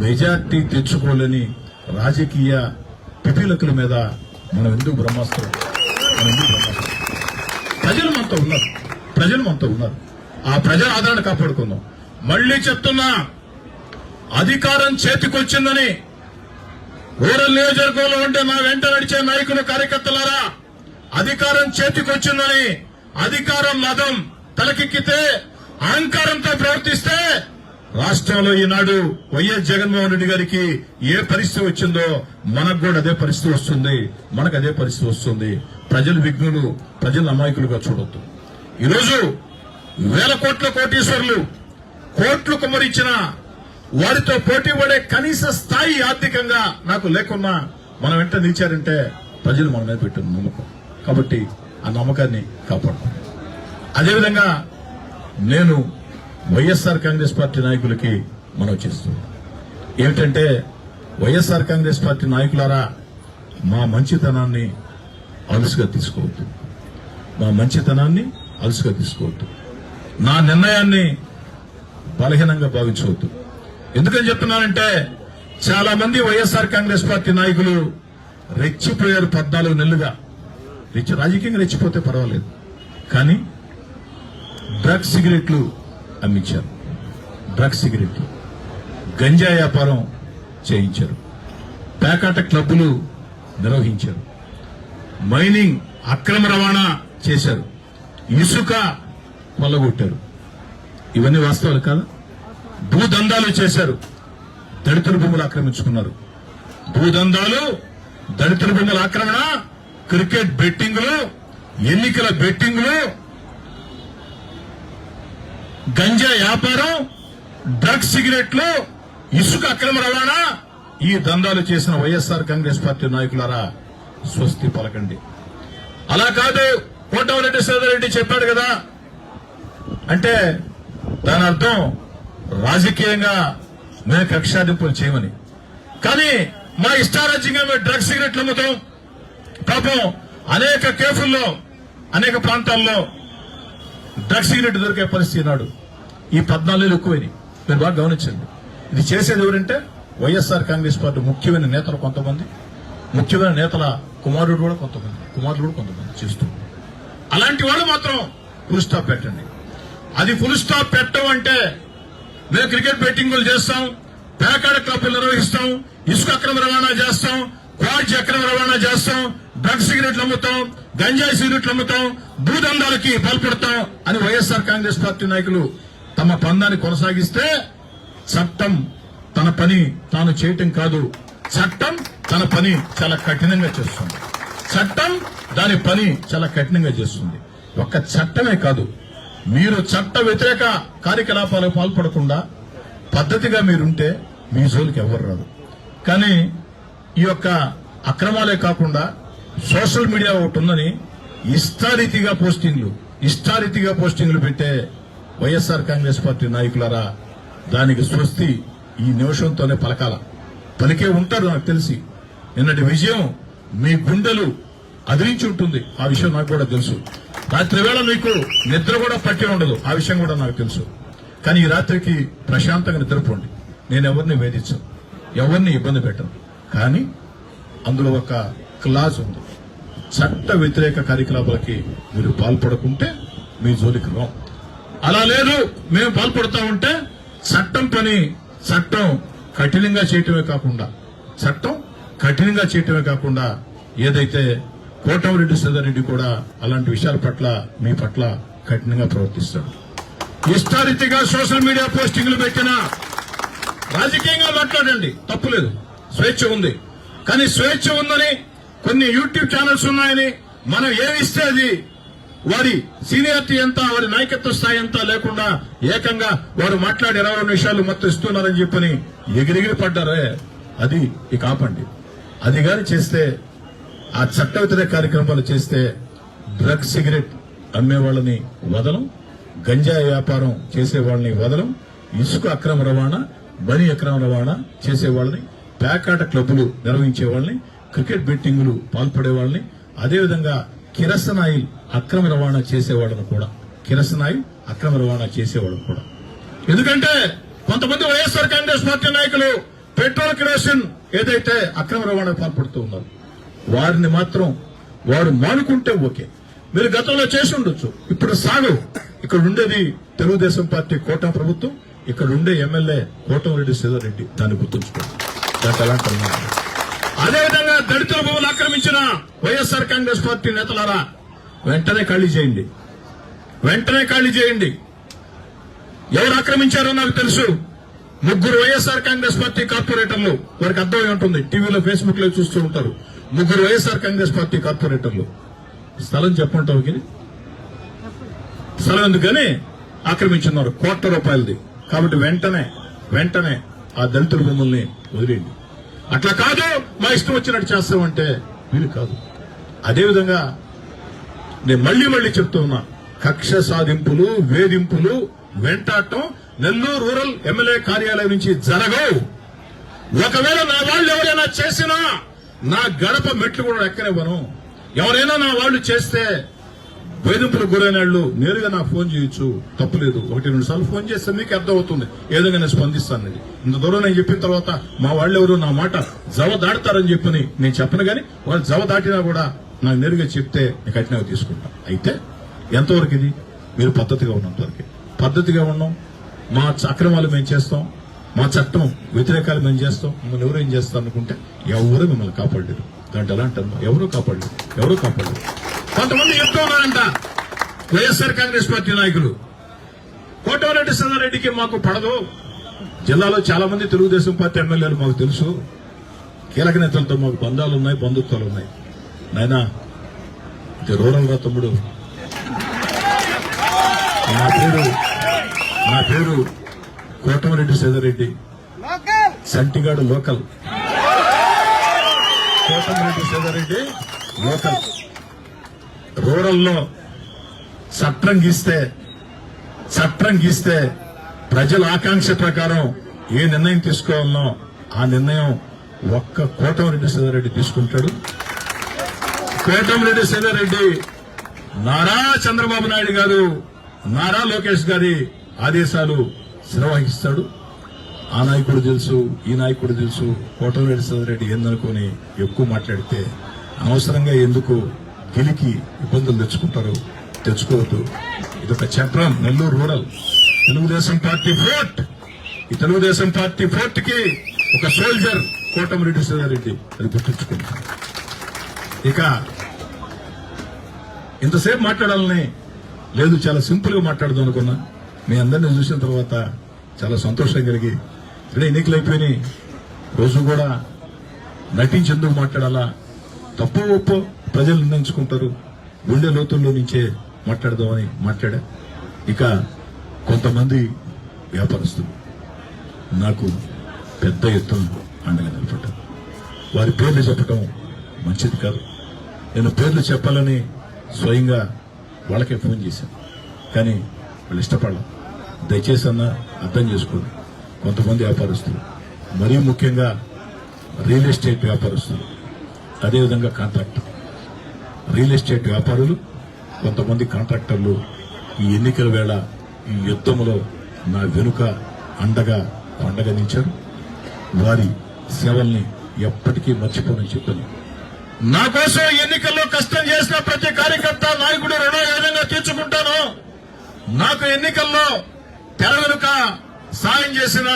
మెజార్టీ తెచ్చుకోలేని రాజకీయ పిపీలకుల మీద మనం ఎందుకు బ్రహ్మాస్త్రం? ప్రజలు మనతో ఉన్నారు. ఆ ప్రజల ఆదరణ కాపాడుకుందాం. మళ్లీ చెప్తున్నా, అధికారం చేతికొచ్చిందని రూరల్ నియోజకవర్గంలో ఉంటే నా వెంట నడిచే నాయకులు, కార్యకర్తలారా, అధికారం చేతికొచ్చిందని అధికారం మదం తలకెక్కితే, అహంకారంతో ప్రవర్తిస్తే రాష్ట్రంలో ఈనాడు వైఎస్ జగన్మోహన్ రెడ్డి గారికి ఏ పరిస్థితి వచ్చిందో మనకు కూడా అదే పరిస్థితి వస్తుంది. ప్రజలు విఘ్నులు, ప్రజలు అమాయకులుగా చూడొద్దు. ఈరోజు వేల కోట్ల కోటీశ్వరులు కోట్లు కుమ్మరించిన వారితో పోటీ పడే కనీస స్థాయి ఆర్థికంగా నాకు లేకున్నా మనం వెంట నిలిచారంటే ప్రజలు మన మీద పెట్టిన నమ్మకం. కాబట్టి ఆ నమ్మకాన్ని కాపాడుకోండి. అదేవిధంగా నేను వైఎస్ఆర్ కాంగ్రెస్ పార్టీ నాయకులకి మనం చేస్తున్నాం ఏమిటంటే, వైఎస్ఆర్ కాంగ్రెస్ పార్టీ నాయకులారా, మా మంచితనాన్ని అలుసుగా తీసుకోవద్దు. నా నిర్ణయాన్ని బలహీనంగా భావించవద్దు. ఎందుకని చెప్తున్నానంటే, చాలా మంది వైఎస్ఆర్ కాంగ్రెస్ పార్టీ నాయకులు రెచ్చిపోయారు. 14 నెలలుగా రాజకీయంగా రెచ్చిపోతే పర్వాలేదు, కానీ డ్రగ్స్ సిగరెట్లు అమ్మించారు, గంజా వ్యాపారం చేయించారు, పేకాట క్లబ్బులు నిర్వహించారు, మైనింగ్ అక్రమ రవాణా చేశారు, ఇసుక కొల్లగొట్టారు. ఇవన్నీ వాస్తవాలు కాదా? భూదందాలు చేశారు, దళితుల భూములు ఆక్రమించుకున్నారు. దళితుల భూముల ఆక్రమణ, క్రికెట్ బెట్టింగులు, ఎన్నికల బెట్టింగులు, గంజా వ్యాపారం, డ్రగ్స్ సిగరెట్లు, ఇసుక అక్రమ రవాణా, ఈ దందాలు చేసిన వైఎస్ఆర్ కాంగ్రెస్ పార్టీ నాయకులారా, స్వస్తి పలకండి. అలా కాదు, కోటమిరెడ్డి శ్రీధర్ చెప్పాడు కదా అంటే దాని అర్థం రాజకీయంగా మేము కక్షాదింపులు చేయమని. కానీ మా ఇష్టారాజ్యంగా మేము డ్రగ్స్ సిగరెట్లు అమ్ముతాం. పాపం అనేక కేసుల్లో, అనేక ప్రాంతాల్లో డ్రగ్స్ సిగరెట్ దొరికే పరిస్థితి నాడు ఈ 14 ఎక్కువైనాయి. మీరు బాగా గమనించండి. ఇది చేసేది ఎవరంటే వైఎస్ఆర్ కాంగ్రెస్ పార్టీ ముఖ్యమైన నేతలు కొంతమంది, ముఖ్యమైన నేతల కుమారుడు కూడా కొంతమంది చేస్తున్నారు. అలాంటి వాళ్ళు మాత్రం ఫుల్ స్టాప్ పెట్టండి. అది ఫుల్ స్టాప్ పెట్టమంటే మేము క్రికెట్ బెట్టింగులు చేస్తాం, పేకాడ క్లబ్లు నిర్వహిస్తాం, ఇసుక అక్రమ రవాణా చేస్తాం, క్వాడ్జ్ అక్రమ రవాణా చేస్తాం, డ్రగ్స్ సిగరెట్లు అమ్ముతాం, గంజాయి సిగరెట్లు అమ్ముతాం, భూదందాలకి పాల్పడతాం అని వైఎస్ఆర్ కాంగ్రెస్ పార్టీ నాయకులు తమ పందాన్ని కొనసాగిస్తే, చట్టం తన పని తాను చేయటం కాదు, చట్టం తన పని చాలా కఠినంగా చేస్తుంది. ఒక్క చట్టమే కాదు, మీరు చట్ట వ్యతిరేక కార్యకలాపాలకు పాల్పడకుండా పద్ధతిగా మీరుంటే మీ జోలికి ఎవరు రాదు. కానీ ఈ యొక్క అక్రమాలే కాకుండా సోషల్ మీడియా ఒకటి ఉందని ఇష్టారీతిగా పోస్టింగ్లు పెట్టే వైఎస్ఆర్ కాంగ్రెస్ పార్టీ నాయకులారా, దానికి స్వస్తి ఈ నిమిషంతోనే పలికే ఉంటారు. నాకు తెలిసి నిన్నటి విజయం మీ గుండెలు అదిరించి ఉంటుంది. ఆ విషయం నాకు కూడా తెలుసు. రాత్రి వేళ మీకు నిద్ర కూడా పట్టి ఉండదు, ఆ విషయం కూడా నాకు తెలుసు. కానీ ఈ రాత్రికి ప్రశాంతంగా నిద్రపోండి. నేను ఎవరిని వేధించను, ఎవరిని ఇబ్బంది పెట్టను. కానీ అందులో ఒక క్లాజ్ ఉంది, చట్ట వ్యతిరేక కార్యకలాపాలకి మీరు పాల్పడకుంటే మీ జోలికి రాం. అలా లేదు, మేము పాల్పడతా ఉంటే చట్టం కఠినంగా చేయటమే కాకుండా ఏదైతే కోటమిరెడ్డి శ్రీధర్ రెడ్డి కూడా అలాంటి విషయాల పట్ల మీ పట్ల కఠినంగా ప్రవర్తిస్తాడు. ఇష్టారీతిగా సోషల్ మీడియా పోస్టింగ్లు పెట్టినా రాజకీయంగా మాట్లాడండి, తప్పులేదు, స్వేచ్ఛ ఉంది. కానీ స్వేచ్ఛ ఉందని కొన్ని యూట్యూబ్ ఛానల్స్ ఉన్నాయని మనం ఏమిస్తే అది వారి సీనియారిటీ ఎంత, వారి నాయకత్వ స్థాయి ఎంత లేకుండా ఏకంగా వారు మాట్లాడి 22 నిమిషాలు మొత్తం ఇస్తున్నారని చెప్పని ఎగిరిగిరి పడ్డారే, అది ఇక ఆపండి. అది గాని చేస్తే, ఆ చట్ట వ్యతిరేక కార్యక్రమాలు చేస్తే డ్రగ్స్ సిగరెట్ అమ్మే వాళ్ళని వదలం, గంజాయి వ్యాపారం చేసే వాళ్ళని వదలం, ఇసుక అక్రమ రవాణా, బని అక్రమ రవాణా చేసే వాళ్ళని, పేకాట క్లబ్బులు నిర్వహించే వాళ్ళని, క్రికెట్ బెట్టింగులు పాల్పడే వాళ్ళని, అదేవిధంగా కిరసనాయిల్ అక్రమ రవాణా చేసేవాళ్ళను కూడా ఎందుకంటే కొంతమంది వైఎస్ఆర్ కాంగ్రెస్ పార్టీ నాయకులు పెట్రోల్ కిరోసిన్ ఏదైతే అక్రమ రవాణా పాల్పడుతూ ఉన్నారు వారిని మాత్రం వారు మానుకుంటే ఓకే. మీరు గతంలో చేసి ఉండొచ్చు, ఇప్పుడు సాగు. ఇక్కడ ఉండేది తెలుగుదేశం పార్టీ కోటా ప్రభుత్వం, ఇక్కడ ఉండే ఎమ్మెల్యే కోటమిరెడ్డి శ్రీధర్రెడ్డి, దాన్ని గుర్తుంచుకోండి. అదేవిధంగా దళితుల భూములు ఆక్రమించిన వైఎస్ఆర్ కాంగ్రెస్ పార్టీ నేతలారా వెంటనే ఖాళీ చేయండి. ఎవరు ఆక్రమించారో నాకు తెలుసు. 3 వైఎస్ఆర్ కాంగ్రెస్ పార్టీ కార్పొరేటర్లు, వారికి అర్థమై ఉంటుంది, టీవీలో ఫేస్బుక్ లో చూస్తూ ఉంటారు. 3 వైఎస్ఆర్ కాంగ్రెస్ పార్టీ కార్పొరేటర్లు స్థలం చెప్పంటావు స్థలం ఎందుకని ఆక్రమించున్నారు ₹1,00,00,000. కాబట్టి వెంటనే ఆ దళితుల భూముల్ని వదిలేయండి. అట్లా కాదు మా ఇష్టం వచ్చినట్టు చేస్తామంటే వీలు కాదు. అదేవిధంగా నేను మళ్లీ చెప్తూ ఉన్నా, కక్ష సాధింపులు, వేధింపులు, వెంటాడటం నెల్లూరు రూరల్ ఎమ్మెల్యే కార్యాలయం నుంచి జరగవు. ఒకవేళ నా వాళ్ళు ఎవరైనా చేసినా నా గడప మెట్లు కూడా ఎక్కనివ్వను. ఎవరైనా నా వాళ్ళు చేస్తే వేధింపులకు గురైన వాళ్ళు నేరుగా నాకు ఫోన్ చేయొచ్చు, తప్పులేదు. 1-2 సార్లు ఫోన్ చేస్తే మీకు అర్థమవుతుంది ఏ విధంగా నేను స్పందిస్తానని. ఇంత దూరం నేను చెప్పిన తర్వాత మా వాళ్ళెవరు నా మాట జవ దాడతారని చెప్పని నేను చెప్పను, కానీ వాళ్ళు జవ దాటినా కూడా నాకు నేరుగా చెప్తే నేను కఠినంగా తీసుకుంటా. అయితే ఎంతవరకు ఇది మీరు పద్ధతిగా ఉన్నాం. మా అక్రమాలు మేము చేస్తాం, మా చట్టం వ్యతిరేకాలు మేము చేస్తాం, మిమ్మల్ని ఎవరేం చేస్తాం అనుకుంటే ఎవరు మిమ్మల్ని కాపాడలేరు. దాంట్లో ఎలా అంటారు, ఎవరూ కాపాడలేరు. కొంతమంది చెప్తూ ఉన్నారంట వైఎస్ఆర్ కాంగ్రెస్ పార్టీ నాయకులు, కోటమిరెడ్డి శ్రీధర్రెడ్డికి మాకు పడదు. జిల్లాలో చాలా మంది తెలుగుదేశం పార్టీ ఎమ్మెల్యేలు మాకు తెలుసు, కీలక నేతలతో మాకు బంధుత్వాలు ఉన్నాయి. నాయనా ఇది రూరల్ రా తమ్ముడు, నా పేరు కోటమిరెడ్డి శ్రీధర్రెడ్డి, సంటిగాడు లోకల్. కోటమిరెడ్డి శ్రీధర్రెడ్డి లోకల్. రూరల్లో చట్టం గీస్తే ప్రజల ఆకాంక్ష ప్రకారం ఏ నిర్ణయం తీసుకోవాలనో ఆ నిర్ణయం ఒక్క కోటమిరెడ్డి శ్రీధర్రెడ్డి తీసుకుంటాడు. కోటమిరెడ్డి శ్రీధర్రెడ్డి నారా చంద్రబాబు నాయుడు గారు, నారా లోకేష్ గారి ఆదేశాలు నిర్వహిస్తాడు. ఆ నాయకుడు తెలుసు, ఈ నాయకుడు తెలుసు. కోటమిరెడ్డి శ్రీధర్రెడ్డి ఏందనుకుని ఎక్కువ మాట్లాడితే అనవసరంగా ఎందుకు గెలికి ఇబ్బందులు తెచ్చుకోవద్దు. ఇదొక చట్రం. Nellore rural Telugu Desam party fort. ఈ తెలుగుదేశం పార్టీ ఫోర్ట్ కి ఒక సోల్జర్ కోటమిరెడ్డి శ్రీధర్రెడ్డి, అది గుర్తుంచుకుంటాం. ఇక ఇంతసేపు మాట్లాడాలని లేదు, చాలా సింపుల్ గా మాట్లాడదాం అనుకున్నా. మీ అందరినీ చూసిన తర్వాత చాలా సంతోషం కలిగి, ఇక్కడ ఎన్నికలు అయిపోయినాయి, రోజు కూడా నటించేందుకు మాట్లాడాలా, తప్పు ఒప్పు ప్రజలు నిర్ణయించుకుంటారు, గుండె లోతుల్లో నుంచే మాట్లాడదామని మాట్లాడా. ఇక కొంతమంది వ్యాపారస్తులు నాకు పెద్ద ఎత్తున అండగా నిలబడ్డారు. వారి పేర్లు చెప్పడం మంచిది కాదు. నేను పేర్లు చెప్పాలని స్వయంగా వాళ్ళకే ఫోన్ చేశాను, కానీ వాళ్ళు ఇష్టపడలేదు. దయచేసి అన్న అర్థం చేసుకోండి. కొంతమంది వ్యాపారస్తులు, మరీ ముఖ్యంగా రియల్ ఎస్టేట్ వ్యాపారస్తులు, అదేవిధంగా కాంట్రాక్టర్, రియల్ ఎస్టేట్ వ్యాపారులు, కొంతమంది కాంట్రాక్టర్లు ఈ ఎన్నికల వేళ ఈ యుద్ధంలో నా వెనుక అండగా నిలిచారు. వారి సేవల్ని ఎప్పటికీ మర్చిపోనని చెప్పని, నా కోసం ఎన్నికల్లో కష్టం చేసిన ప్రతి కార్యకర్త, నాయకుడు రుణం ఏ విధంగా తీర్చుకుంటానో, నాకు ఎన్నికల్లో తెర వెనుక సాయం చేసిన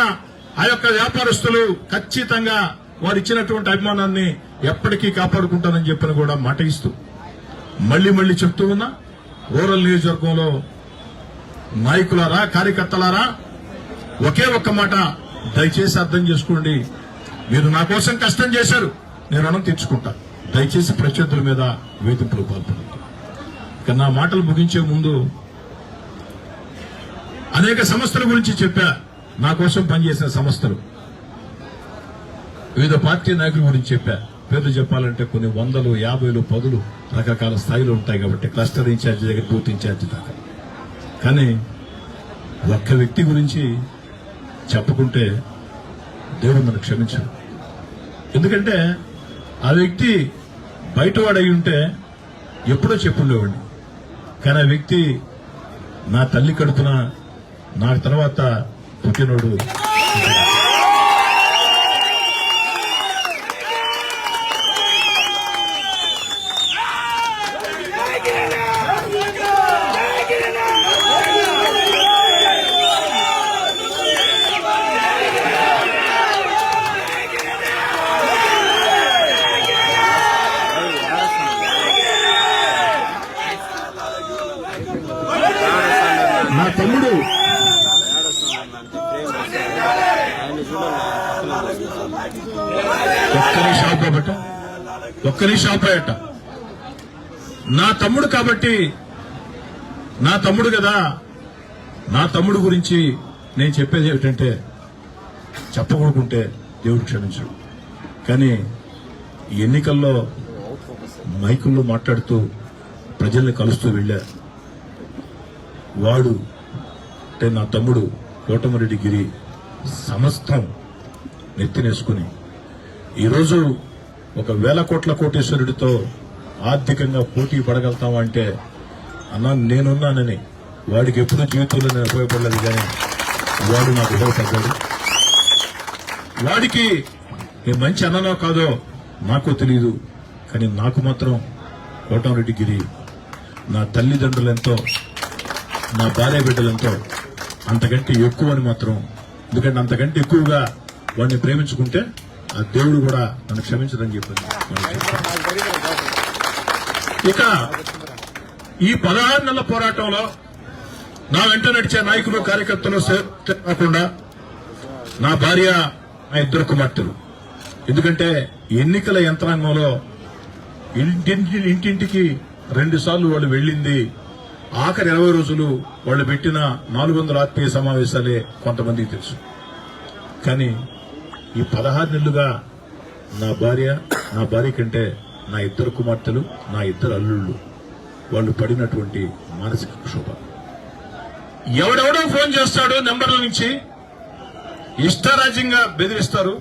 ఆ యొక్క వ్యాపారస్తులు ఖచ్చితంగా వారు ఇచ్చినటువంటి అభిమానాన్ని ఎప్పటికీ కాపాడుకుంటానని చెప్పని కూడా మాట ఇస్తూ మళ్లీ చెప్తూ ఉన్నా, రూరల్ నియోజకవర్గంలో నాయకులారా, కార్యకర్తలారా, ఒకే ఒక్క మాట దయచేసి అర్థం చేసుకోండి. మీరు నా కోసం కష్టం చేశారు, నేను రుణం తీర్చుకుంటా. దయచేసి ప్రత్యర్థుల మీద వేధింపులు పాల్పడదు. ఇక నా మాటలు ముగించే ముందు అనేక సంస్థల గురించి చెప్పా, నా కోసం పనిచేసిన సంస్థలు, వివిధ పార్టీ నాయకుల గురించి చెప్పా. పేర్లు చెప్పాలంటే కొన్ని 100, 50, 10 రకరకాల స్థాయిలు ఉంటాయి కాబట్టి క్లస్టర్ ఇన్ఛార్జి దగ్గర బూత్ ఇన్ఛార్జి దాకా. కానీ ఒక్క వ్యక్తి గురించి చెప్పుకుంటే దేవుడు మనకు క్షమించడు. ఎందుకంటే ఆ వ్యక్తి బయటవాడై ఉంటే ఎప్పుడో చెప్పుండేవాడిని. కానీ ఆ వ్యక్తి నా తల్లి కడుపున నాకు తర్వాత పుట్టినోడు. నా తమ్ముడు ఒక్కరి షాప్ అయ్యట. నా తమ్ముడు కాబట్టి, నా తమ్ముడు కదా, నా తమ్ముడు గురించి నేను చెప్పేది ఏమిటంటే, చెప్పకూడకుంటే దేవుడు క్షమించడు. కానీ ఎన్నికల్లో మైకుల్లో మాట్లాడుతూ ప్రజల్ని కలుస్తూ వెళ్ళా. వాడు అంటే నా తమ్ముడు కోటమిరెడ్డి గిరి సమస్తం నెత్తినేసుకుని ఈరోజు ఒక 1000 కోట్ల కోటేశ్వరుడితో ఆర్థికంగా పోటీ పడగలుగుతావా అంటే, అన్నా నేనున్నానని వాడికి ఎప్పుడూ జీవితంలో నేను ఉపయోగపడలేదు. కానీ వాడు నాకు ఉపయోగపడ్డాడు. వాడికి నేను మంచి అన్ననో కాదో నాకు తెలియదు. కానీ నాకు మాత్రం కోటమిరెడ్డి గిరి నా తల్లిదండ్రులెంతో, నా భార్య బిడ్డలెంతో అంతకంటే ఎక్కువ అని మాత్రం. ఎందుకంటే అంతకంటే ఎక్కువగా వాడిని ప్రేమించుకుంటే ఆ దేవుడు కూడా నన్ను క్షమించదని చెప్పాను. ఇక ఈ 16 నెలల పోరాటంలో నా వెంట నడిచే నాయకులు కార్యకర్తలు కాకుండా నా భార్య, నా 2 కుమార్తెలు. ఎందుకంటే ఎన్నికల యంత్రాంగంలో ఇంటింటికి 2 సార్లు వాళ్ళు వెళ్ళింది. ఆఖరి 20 రోజులు వాళ్ళు పెట్టిన 400 ఆత్మీయ సమావేశాలే కొంతమందికి తెలుసు. కానీ ఈ 16 నెలలుగా నా భార్య కంటే నా 2 కుమార్తెలు, నా 2 అల్లుళ్ళు వాళ్ళు పడినటువంటి మానసిక క్షోభ. ఎవడెవడో ఫోన్ చేస్తాడు నెంబర్ల నుంచి, ఇష్టారాజ్యంగా బెదిరిస్తారు.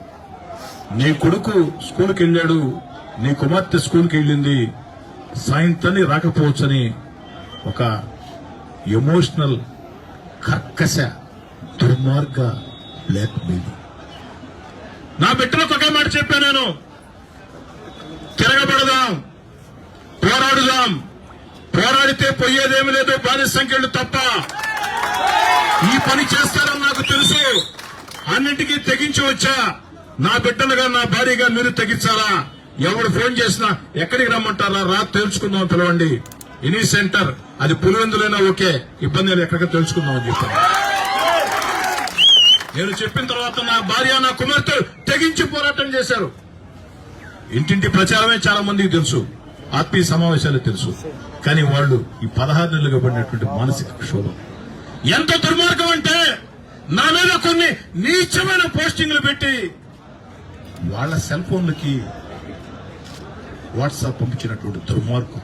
నీ కొడుకు స్కూల్కి వెళ్ళాడు, నీ కుమార్తె స్కూల్కి వెళ్ళింది, సాయంత్రాన్ని రాకపోవచ్చని ఒక ఎమోషనల్ కర్కశ దుర్మార్గ బ్లాక్ మెయిల్. నా బిడ్డలకు ఒకే మాట చెప్పాను నేను, తిరగబడదాం, పోరాడుదాం. పోరాడితే పోయేదేమి లేదు, బానిస సంఖ్యలు తప్ప. ఈ పని చేస్తారని నాకు తెలుసు. అన్నింటికీ తెగించి వచ్చా. నా బిడ్డలుగా, నా భార్యగా మీరు తెగించాలా? ఎవరు ఫోన్ చేసినా ఎక్కడికి రమ్మంటారా, రా తెలుసుకుందాం, పిలవండి. ఎనీ సెంటర్, అది పులివెందులైనా ఓకే, ఇబ్బంది లేదు, ఎక్కడికి తెలుసుకుందాం అని చెప్పాను. నేను చెప్పిన తర్వాత నా భార్య, నా కుమార్తె తెగించి పోరాటం చేశారు. ఇంటింటి ప్రచారమే చాలా మందికి తెలుసు, ఆత్మీయ సమావేశాలు తెలుసు. కానీ వాళ్ళు ఈ 16 నెలలుగా పడినటువంటి మానసిక క్షోభం ఎంత దుర్మార్గం అంటే, నా మీద కొన్ని నీచమైన పోస్టింగ్లు పెట్టి వాళ్ళ సెల్ ఫోన్లకి వాట్సాప్ పంపించినటువంటి దుర్మార్గం.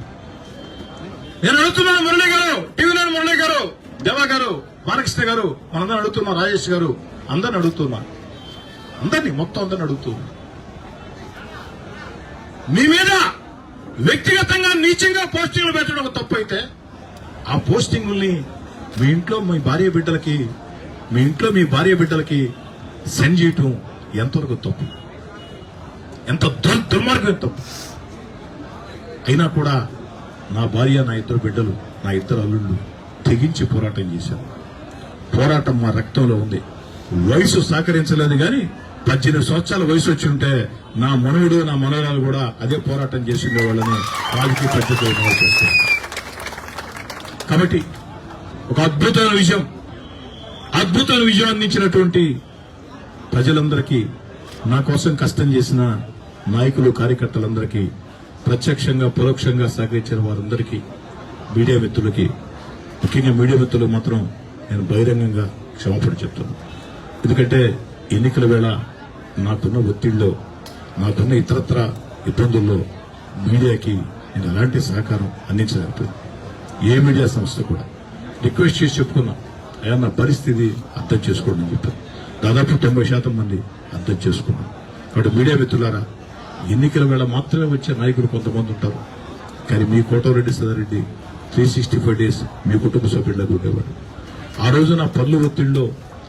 నేను అడుగుతున్నాను, మురళి గారు, టీవీలో మురళి గారు, దేవా గారు, బాలకృష్ణ గారు, మనందరం అడుగుతున్నా, రాజేష్ గారు, అందరిని అడుగుతున్నా, మొత్తం అందరిని అడుగుతున్నా, మీ మీద వ్యక్తిగతంగా నీచంగా పోస్టింగ్లు పెట్టడం ఒక తప్పు అయితే, ఆ పోస్టింగుల్ని మీ ఇంట్లో మీ భార్య బిడ్డలకి సెండ్ చేయటం ఎంతవరకు తప్పు, ఎంత దుర్మార్గం తప్పు. అయినా కూడా నా భార్య, నా 2 బిడ్డలు, నా 2 అల్లుళ్ళు తెగించి పోరాటం చేశారు. పోరాటం మా రక్తంలో ఉంది. వయసు సహకరించలేదు కానీ 18 సంవత్సరాల వయసు వచ్చి ఉంటే నా మనవుడు, నా మనవరాలు కూడా అదే పోరాటం చేసిండే వాళ్ళని రాజకీయ పద్ధతిలో చేస్తారు. కాబట్టి ఒక అద్భుతమైన విజయం అందించినటువంటి ప్రజలందరికీ, నా కోసం కష్టం చేసిన నాయకులు, కార్యకర్తలందరికీ, ప్రత్యక్షంగా పరోక్షంగా సహకరించిన వారందరికీ, మీడియా మిత్రులకి, ముఖ్యంగా మీడియా మిత్రులకు మాత్రం నేను బహిరంగంగా క్షమాపణ చెప్తున్నాను. ఎందుకంటే ఎన్నికల వేళ నాకున్న ఒత్తిడిలో, నాకున్న ఇతరత్ర ఇబ్బందుల్లో మీడియాకి నేను ఎలాంటి సహకారం అందించలేకపోయింది. ఏ మీడియా సంస్థ కూడా రిక్వెస్ట్ చేసి చెప్పుకున్నా, అయ్యా నా పరిస్థితి అర్థం చేసుకోండి అని చెప్పారు. దాదాపు 90% మంది అర్థం చేసుకున్నాం. కాబట్టి మీడియా మిత్రులారా, ఎన్నికల వేళ మాత్రమే వచ్చే నాయకులు కొంతమంది ఉంటారు. కానీ మీ కోటమిరెడ్డి సదారెడ్డి 365 days మీ కుటుంబ సభ్యులకు ఉండేవాడు. ఆ రోజు నా పనుల ఒత్తిడిలో,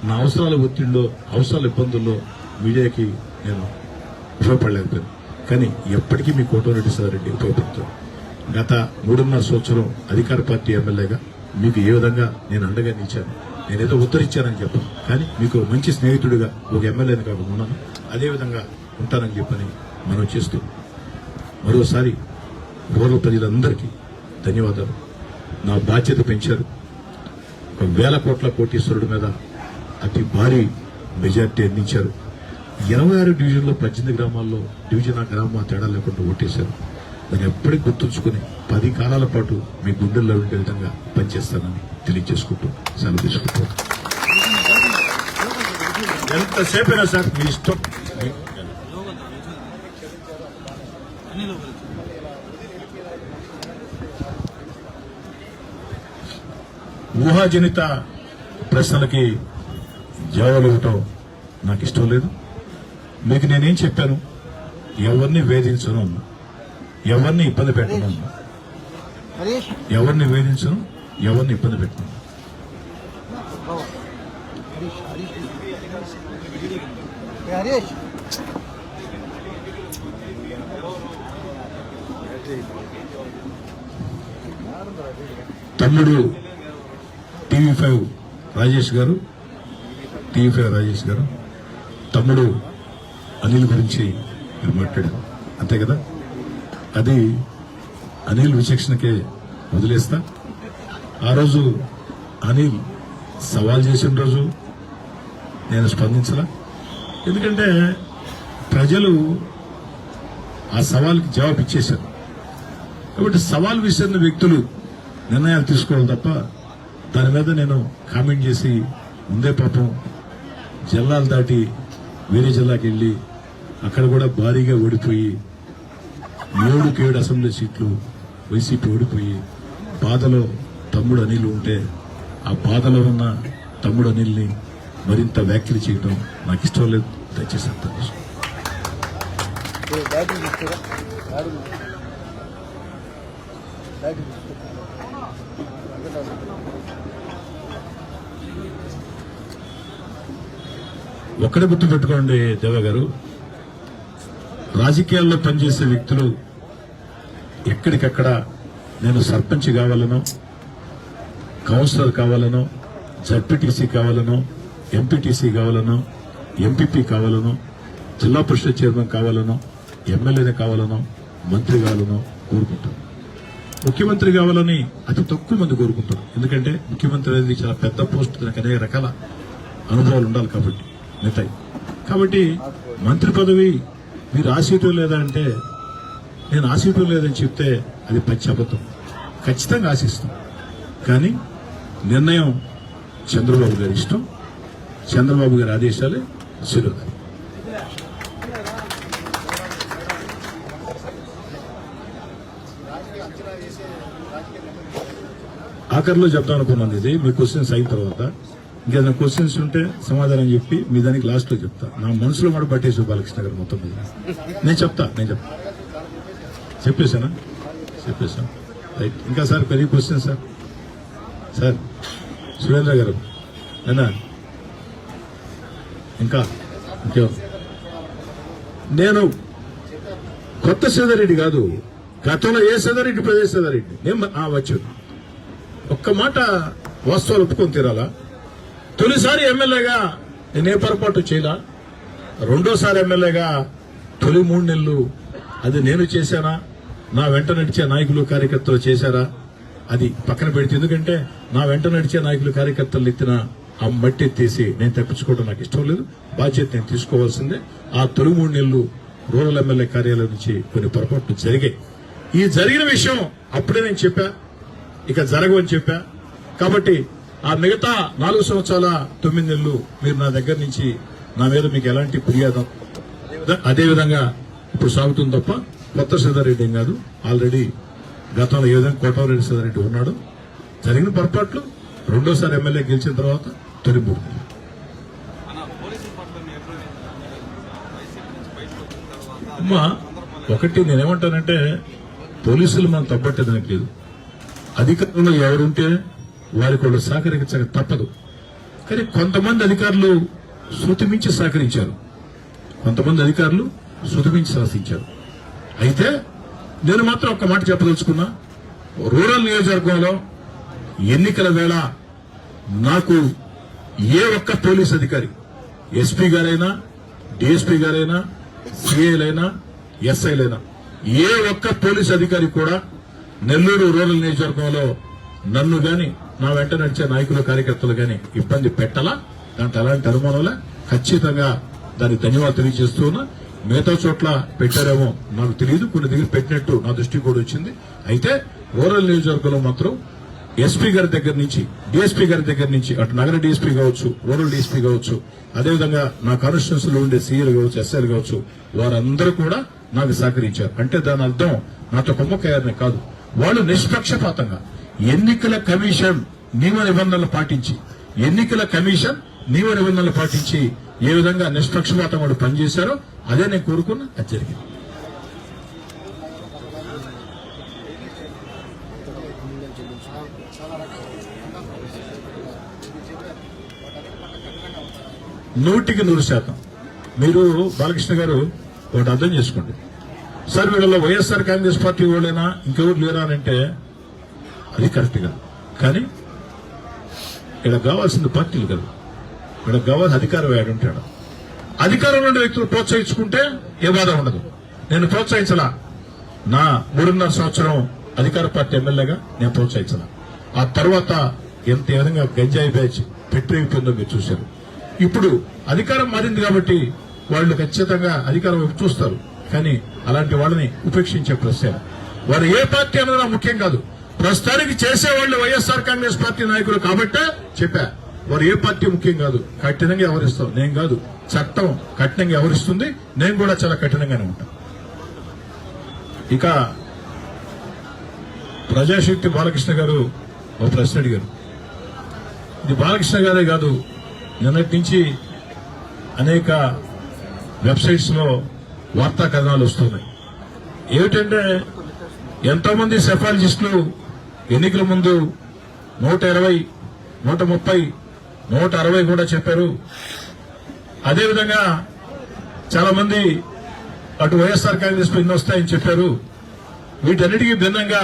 నా అవసరాల ఒత్తిడిలో, అవసరాల ఇబ్బందుల్లో మీడియాకి నేను ఉపయోగపడలేకపోయాను. కానీ ఎప్పటికీ మీ కోటమిరెడ్డి సదారెడ్డి ఉపయోగపడతాడు. గత 3.5 సంవత్సరం అధికార పార్టీ ఎమ్మెల్యేగా మీకు ఏ విధంగా నేను అండగా నిలిచాను, నేనేదో ఉత్తరించానని చెప్పాను. కానీ మీకు మంచి స్నేహితుడిగా ఒక ఎమ్మెల్యేని కాకుండా ఉన్నాను, అదేవిధంగా ఉంటానని చెప్పని మనం చేస్తూ మరోసారి రూరల్ ప్రజలందరికీ ధన్యవాదాలు. నా బాధ్యత పెంచారు. 1,000 కోట్ల కోటీశ్వరుడి మీద అతి భారీ మెజార్టీ అందించారు. 26 డివిజన్లో 18 గ్రామాల్లో డివిజన్ ఆ గ్రామం తేడా లేకుండా ఓటేశారు. దాన్ని ఎప్పటికీ గుర్తుంచుకుని 10 కాలాల పాటు మీ గుండెల్లో ఉండే విధంగా పనిచేస్తానని తెలియజేసుకుంటూ సెలవు తీసుకుంటాను. ఎంతసేపైనా సార్ మీ ఇష్టం. ఊహాజనిత ప్రశ్నలకి జవాబులు ఇవ్వటం నాకు ఇష్టం లేదు. మీకు నేనేం చెప్పాను, ఎవరిని వేధించను, ఎవరిని ఇబ్బంది పెట్టను, ఎవరిని వేధించను, ఎవరిని ఇబ్బంది పెట్టను. తమ్ముడు TV5 రాజేష్ గారు, తమ్ముడు అనిల్ గురించి మీరు మాట్లాడారు అంతే కదా. అది అనిల్ విచక్షణకే వదిలేస్తా. ఆ రోజు అనిల్ సవాల్ చేసిన రోజు నేను స్పందించలా. ఎందుకంటే ప్రజలు ఆ సవాల్కి జవాబు ఇచ్చేశారు. కాబట్టి సవాల్ విసిరిన వ్యక్తులు నిర్ణయాలు తీసుకోవాలి తప్ప దాని మీద నేను కామెంట్ చేసి ముందే పాపం జిల్లాలు దాటి వేరే జిల్లాకి వెళ్లి అక్కడ కూడా భారీగా ఓడిపోయి 7 అసెంబ్లీ సీట్లు వైసీపీ ఓడిపోయి బాధలో తమ్ముడు అనిల్ ఉంటే ఆ బాధలో ఉన్న తమ్ముడు అనిల్ని మరింత వ్యాఖ్యలు చేయడం నాకు ఇష్టం లేదు. దయచేసి అర్థం చేసుకోండి. ఒక్కడే గుర్తుపెట్టుకోండి దేవ గారు, రాజకీయాల్లో పనిచేసే వ్యక్తులు ఎక్కడికక్కడ నేను సర్పంచ్ కావాలనో, కౌన్సిలర్ కావాలనో, జడ్పీటీసీ కావాలనో, ఎంపీటీసీ కావాలనో, ఎంపీపీ కావాలనో, జిల్లా పరిషత్ చైర్మన్ కావాలనో, ఎమ్మెల్యేనే కావాలనో, మంత్రి కావాలనో కోరుకుంటారు. ముఖ్యమంత్రి కావాలని అతి తక్కువ మంది కోరుకుంటారు. ఎందుకంటే ముఖ్యమంత్రి అనేది చాలా పెద్ద పోస్ట్, దానికి అనేక రకాల అనుభవాలు ఉండాలి కాబట్టి మిగతాయి. కాబట్టి మంత్రి పదవి మీరు ఆశీటం లేదా అంటే, నేను ఆశీటం లేదని చెప్తే అది పచ్చి అబద్ధం. ఖచ్చితంగా ఆశిస్తాం. కానీ నిర్ణయం చంద్రబాబు గారి ఇష్టం, చంద్రబాబు గారి ఆదేశాలే శిరోధారి. ఆఖరిలో చెప్తాను అనుకున్నాను. ఇది మీ క్వశ్చన్స్ అయిన తర్వాత ఇంకేదైనా క్వశ్చన్స్ ఉంటే సమాధానం చెప్పి మీ దానికి లాస్ట్ లో చెప్తా. నా మనసులో కూడా పట్టేసి బాలకృష్ణ గారు మొత్తం మీద నేను చెప్తా. చెప్పేశాను. రైట్. ఇంకా సార్ పెరిగి క్వశ్చన్ సార్ సురేంద్ర గారు అయినా ఇంకా ఇంకెవరు? నేను కొత్త సేదారెడ్డి కాదు, గతంలో ఏ సేదారెడ్డి ప్రదేశ్ సేదారెడ్డి నేను వచ్చాను. ఒక్క మాట వాస్తవాలు ఒప్పుకొని తీరాలా. తొలిసారి ఎమ్మెల్యేగా నేనే పొరపాటు చేయలా. రెండోసారి ఎమ్మెల్యేగా తొలి 3 నెలలు అది నేను చేశానా, నా వెంట నడిచే నాయకులు కార్యకర్తలు చేశారా, అది పక్కన పెడితే. ఎందుకంటే నా వెంట నడిచే నాయకులు కార్యకర్తలు ఎత్తిన ఆ మట్టి ఎత్తేసి నేను తప్పించుకోవడం నాకు ఇష్టం లేదు. బాధ్యత నేను తీసుకోవాల్సిందే. ఆ తొలి 3 నెలలు రూరల్ ఎమ్మెల్యే కార్యాలయం నుంచి కొన్ని పొరపాట్లు జరిగాయి. ఈ జరిగిన విషయం అప్పుడే నేను చెప్పా, ఇక జరగవని చెప్పా. కాబట్టి ఆ మిగతా 4 సంవత్సరాల 9 నెలలు మీరు నా దగ్గర నుంచి నా మీద మీకు ఎలాంటి ఫిర్యాదు అదేవిధంగా ఇప్పుడు సాగుతుంది తప్ప కొత్త సీతారెడ్డి ఏం కాదు. ఆల్రెడీ గతంలో ఏ విధంగా కోటమిరెడ్డి సీతారెడ్డి ఉన్నాడు. జరిగిన పొరపాట్లు రెండోసారి ఎమ్మెల్యే గెలిచిన తర్వాత తొలి 3 నెలలు. అమ్మా ఒకటి నేనేమంటానంటే, పోలీసులు మనం తప్పట్టేదానికి లేదు. అధికారంలో ఎవరుంటే వారికి వాళ్ళు సహకరించక తప్పదు. కానీ కొంతమంది అధికారులు శృతిమించి సహకరించారు, కొంతమంది అధికారులు శృతిమించి శాసించారు. అయితే నేను మాత్రం ఒక్క మాట చెప్పదలుచుకున్నా, రూరల్ నియోజకవర్గంలో ఎన్నికల వేళ నాకు ఏ ఒక్క పోలీస్ అధికారి, ఎస్పీ గారైనా, డిఎస్పీ గారైనా, సిఐలైనా, ఎస్ఐలైనా, ఏ ఒక్క పోలీస్ అధికారి కూడా నెల్లూరు రూరల్ నియోజకవర్గంలో నన్ను గాని నా వెంట నడిచే నాయకులు కార్యకర్తలు గాని ఇబ్బంది పెట్టాలా, దాంట్లో ఎలాంటి అనుమానంలా ఖచ్చితంగా దానికి ధన్యవాదాలు తెలియజేస్తూ ఉన్నా. మిగతా చోట్ల పెట్టారేమో నాకు తెలియదు, కొన్ని దగ్గర పెట్టినట్టు నా దృష్టికి కూడా వచ్చింది. అయితే రూరల్ నియోజకవర్గంలో మాత్రం ఎస్పీ గారి దగ్గర నుంచి, డిఎస్పీ గారి దగ్గర నుంచి, అటు నగర డిఎస్పీ కావచ్చు, రూరల్ డిఎస్పీ కావచ్చు, అదేవిధంగా నా కాన్స్టిట్యూన్సీలో ఉండే సీఏలు కావచ్చు, ఎస్ఐలు కావచ్చు, వారందరూ కూడా నాకు సహకరించారు. అంటే దాని అర్థం నాతో కుమ్మక్కయ్యారనే కాదు, వాళ్ళు నిష్పక్షపాతంగా ఎన్నికల కమిషన్ నియమ నిబంధనలు పాటించి, ఏ విధంగా నిష్పక్షపాతం వాళ్ళు పనిచేశారో అదే నేను కోరుకున్నా, అది జరిగింది. నూటికి 100%. మీరు బాలకృష్ణ గారు ఒకటి అర్థం చేసుకోండి సార్, వీళ్ళలో వైఎస్ఆర్ కాంగ్రెస్ పార్టీ వాళ్ళైనా ఇంకెవరు లేరా అని అంటే అది కరెక్ట్ కాదు. కానీ ఇక్కడ కావాల్సింది పార్టీలు కాదు, ఇక్కడ కావాల్సిన అధికారం ఏడుంటాడు. అధికారంలో ఉండే వ్యక్తులు ప్రోత్సహించుకుంటే ఏ బాధ ఉండదు. నేను ప్రోత్సహించలా, నా 3.5 సంవత్సరం అధికార పార్టీ ఎమ్మెల్యేగా నేను ప్రోత్సహించలా. ఆ తర్వాత ఎంత విధంగా గంజాయి బ్యాచ్ పెట్టిపోయిందో మీరు చూశారు. ఇప్పుడు అధికారం మారింది కాబట్టి వాళ్ళు ఖచ్చితంగా అధికారం వైపు చూస్తారు. కానీ అలాంటి వాళ్ళని ఉపేక్షించే ప్రశ్న, వారు ఏ పార్టీ అన్నది ముఖ్యం కాదు. ప్రస్తుతానికి చేసేవాళ్ళు వైఎస్ఆర్ కాంగ్రెస్ పార్టీ నాయకులు కాబట్టే చెప్పా, వారు ఏ పార్టీ ముఖ్యం కాదు. కఠినంగా వ్యవహరిస్తాం, నేను కాదు, చట్టం కఠినంగా వ్యవహరిస్తుంది, నేను కూడా చాలా కఠినంగానే ఉంటా. ఇక ప్రజాశక్తి బాలకృష్ణ గారు ఒక ప్రశ్న అడిగారు. ఇది బాలకృష్ణ గారే కాదు, నిన్నటి నుంచి అనేక వెబ్సైట్స్ లో వార్తా కథనాలు వస్తున్నాయి. ఏమిటంటే ఎంతో మంది సెఫాలజిస్టులు ఎన్నికల ముందు 120, 130, 160 కూడా చెప్పారు. అదేవిధంగా చాలా మంది అటు వైఎస్ఆర్ కాంగ్రెస్ పై వస్తాయని చెప్పారు. వీటన్నిటికీ భిన్నంగా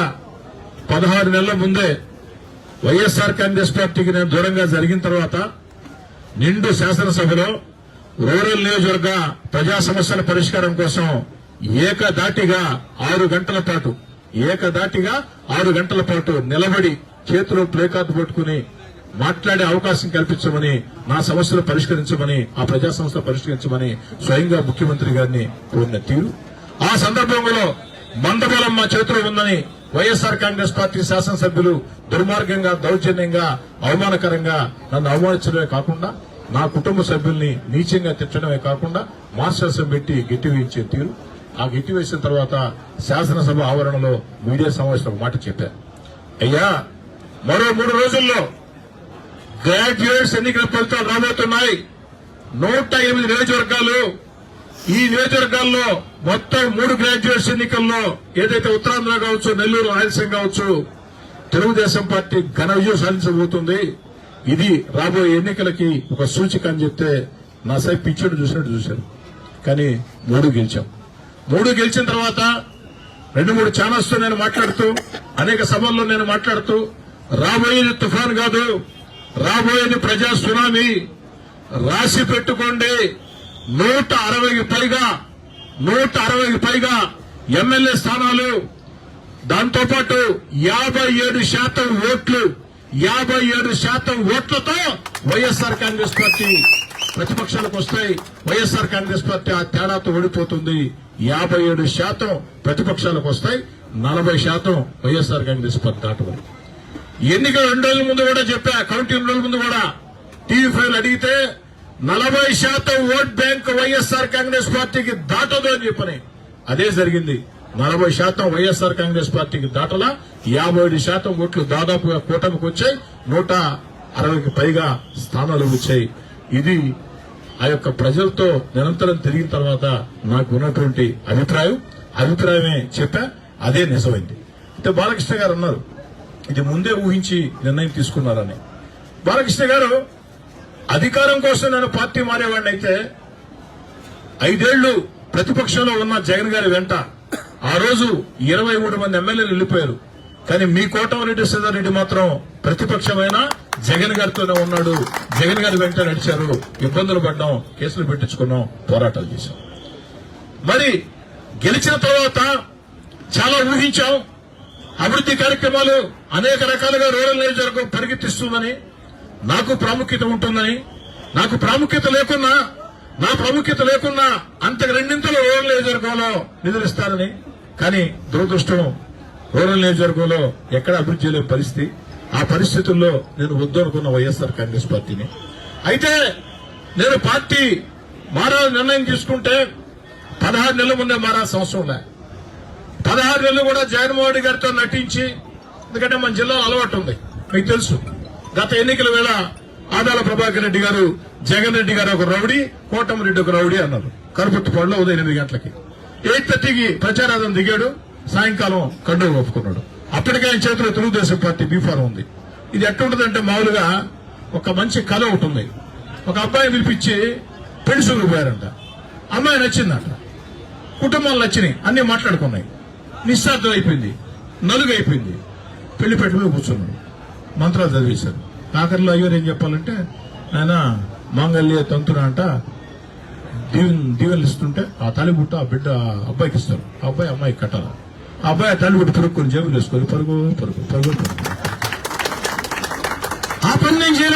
16 నెలల ముందే వైఎస్ఆర్ కాంగ్రెస్ పార్టీకి నేను దూరంగా జరిగిన తర్వాత నిండు శాసనసభలో రూరల్ నియోజకవర్గ ప్రజా సమస్యల పరిష్కారం కోసం ఏకదాటిగా 6 గంటల పాటు నిలబడి చేతిలో ప్లే కార్డు పట్టుకుని మాట్లాడే అవకాశం కల్పించమని, నా సమస్యలు పరిష్కరించమని, ఆ ప్రజా సమస్యలు పరిష్కరించమని స్వయంగా ముఖ్యమంత్రి గారిని కోరిన తీరు. ఆ సందర్భంలో మందబలం మా చేతిలో ఉందని వైఎస్ఆర్ కాంగ్రెస్ పార్టీ శాసనసభ్యులు దుర్మార్గంగా, దౌర్జన్యంగా, అవమానకరంగా నన్ను అవమానించడమే కాకుండా నా కుటుంబ సభ్యుల్ని నీచంగా తిట్టడమే కాకుండా మార్షల్స్ పెట్టి గెట్టివేయించే తీరు. ఆ గెట్టివేసిన తర్వాత శాసనసభ ఆవరణలో మీడియా సమావేశంలో ఒక మాట చెప్పారు. అయ్యా, మరో 3 రోజుల్లో గ్రాడ్యుయేట్స్ ఎన్నికల ఫలితాలు రాబోతున్నాయి. 108 నియోజకవర్గాలు, ఈ నియోజకవర్గాల్లో మొత్తం 3 గ్రాడ్యుయేట్స్ ఎన్నికల్లో ఏదైతే ఉత్తరాంధ్ర కావచ్చు, నెల్లూరు, రాయలసీమ కావచ్చు, తెలుగుదేశం పార్టీ ఘన విజయం సాధించబోతుంది. ఇది రాబోయే ఎన్నికలకి ఒక సూచిక అని చెప్తే నా సైపు పిచ్చోడు చూసినట్టు చూశారు. కానీ 3 గెలిచాం. 3 గెలిచిన తర్వాత 2-3 ఛానల్స్ తో నేను మాట్లాడుతూ, అనేక సభల్లో నేను మాట్లాడుతూ, రాబోయేది తుఫాన్ కాదు, రాబోయేది ప్రజా సునామీ, రాసి పెట్టుకోండి. 160కి పైగా ఎమ్మెల్యే స్థానాలు, దాంతోపాటు 57% ఓట్లు, 57% ఓట్లతో వైఎస్ఆర్ కాంగ్రెస్ పార్టీ ప్రతిపక్షాలకు వస్తాయి. వైఎస్ఆర్ కాంగ్రెస్ పార్టీ ఆ తేడాతో ఓడిపోతుంది. 57% ప్రతిపక్షాలకు వస్తాయి, 40% వైఎస్ఆర్ కాంగ్రెస్ పార్టీ దాటవాలి. ఎన్నికల 2 రోజుల ముందు కూడా చెప్పా, కౌంటింగ్ 2 రోజుల ముందు కూడా టీవీ5 అడిగితే 40% ఓట్ బ్యాంక్ వైఎస్ఆర్ కాంగ్రెస్ పార్టీకి దాటదు అని చెప్పని అదే జరిగింది. 40% వైఎస్ఆర్ కాంగ్రెస్ పార్టీకి దాటలా, 57% ఓట్లు దాదాపుగా కూటమికి వచ్చాయి, 160కి పైగా స్థానాలు వచ్చాయి. ఇది ఆ యొక్క ప్రజలతో నిరంతరం తిరిగిన తర్వాత నాకు ఉన్నటువంటి అభిప్రాయమే చెప్పా. అదే నిజమైంది. అయితే బాలకృష్ణ గారు అన్నారు ఇది ముందే ఊహించి నిర్ణయం తీసుకున్నారని. బాలకృష్ణ గారు అధికారం కోసం నేను పార్టీ మారేవాడిని అయితే 5 ఏళ్లు ప్రతిపక్షంలో ఉన్న జగన్ గారి వెంట ఆ రోజు 23 మంది ఎమ్మెల్యేలు వెళ్ళిపోయారు. కానీ మీ కోటమిరెడ్డి శ్రీధర్రెడ్డి మాత్రం ప్రతిపక్షమైన జగన్ గారితోనే ఉన్నాడు. జగన్ గారి వెంట నడిచారు. ఇబ్బందులు పడ్డాం, కేసులు పెట్టించుకున్నాం, పోరాటాలు చేశాం. మరి గెలిచిన తర్వాత చాలా ఊహించాం. అభివృద్ధి కార్యక్రమాలు అనేక రకాలుగా రూరల్ నియోజకవర్గం పరిగెత్తిస్తుందని, నాకు ప్రాముఖ్యత ఉంటుందని, నాకు ప్రాముఖ్యత లేకున్నా అంతకు రెండింతలు రూరల్ నియోజకవర్గంలో నిధులు ఇస్తారని. కానీ దురదృష్టం రూరల్ నియోజకవర్గంలో ఎక్కడ అభివృద్ధి చేయలేని పరిస్థితి. ఆ పరిస్థితుల్లో నేను వద్దు అనుకున్న వైఎస్ఆర్ కాంగ్రెస్ పార్టీని. అయితే నేను పార్టీ మారాలని నిర్ణయం తీసుకుంటే 16 నెలల ముందే మారాల్సిన అవసరం లే. 16 నెలలు కూడా జగన్మోహన్ రెడ్డి గారితో నటించి, ఎందుకంటే మన జిల్లాలో అలవాటు ఉంది, మీకు తెలుసు. గత ఎన్నికల వేళ ఆదాల ప్రభాకర్ రెడ్డి గారు జగన్ రెడ్డి గారు ఒక రౌడీ, కోటమిరెడ్డి ఒక రౌడీ అన్నారు. కరుపత్తిపాడులో ఉదయం 8 గంటలకి 8:30కి ప్రచారార్థం దిగాడు. సాయంకాలం కండువ ఒప్పుకున్నాడు. అప్పటికే ఆయన చేతిలో తెలుగుదేశం పార్టీ బీఫారం ఉంది. ఇది ఎట్టుంటదంటే మామూలుగా ఒక మంచి కళ ఒకటి ఉంది. ఒక అబ్బాయిని పిలిపించి పెళ్లి చూపులకు పోయారంట. అమ్మాయి నచ్చిందంట, కుటుంబాలు నచ్చినాయి, అన్ని మాట్లాడుకున్నాయి. నిశ్చార్థం అయిపోయింది, నలుగు అయిపోయింది. పెళ్లి పెట్టుకుని కూర్చున్నాడు. మంత్రాలు చదివేశారు. ఆఖరిలో అయ్యారు ఏం చెప్పాలంటే, ఆయన మాంగళ్య తంతున అంట దీవెనలు ఇస్తుంటే ఆ తాలిబుట్ట ఆ బిడ్డ అబ్బాయికి ఇస్తారు. ఆ అబ్బాయి అమ్మాయికి కట్టాలి. ఆ అబ్బాయి ఆ తాలిబుట్టు పరుక్కొని జేబులు వేసుకొని పరుగు. ఆ పని నేను చేయాల.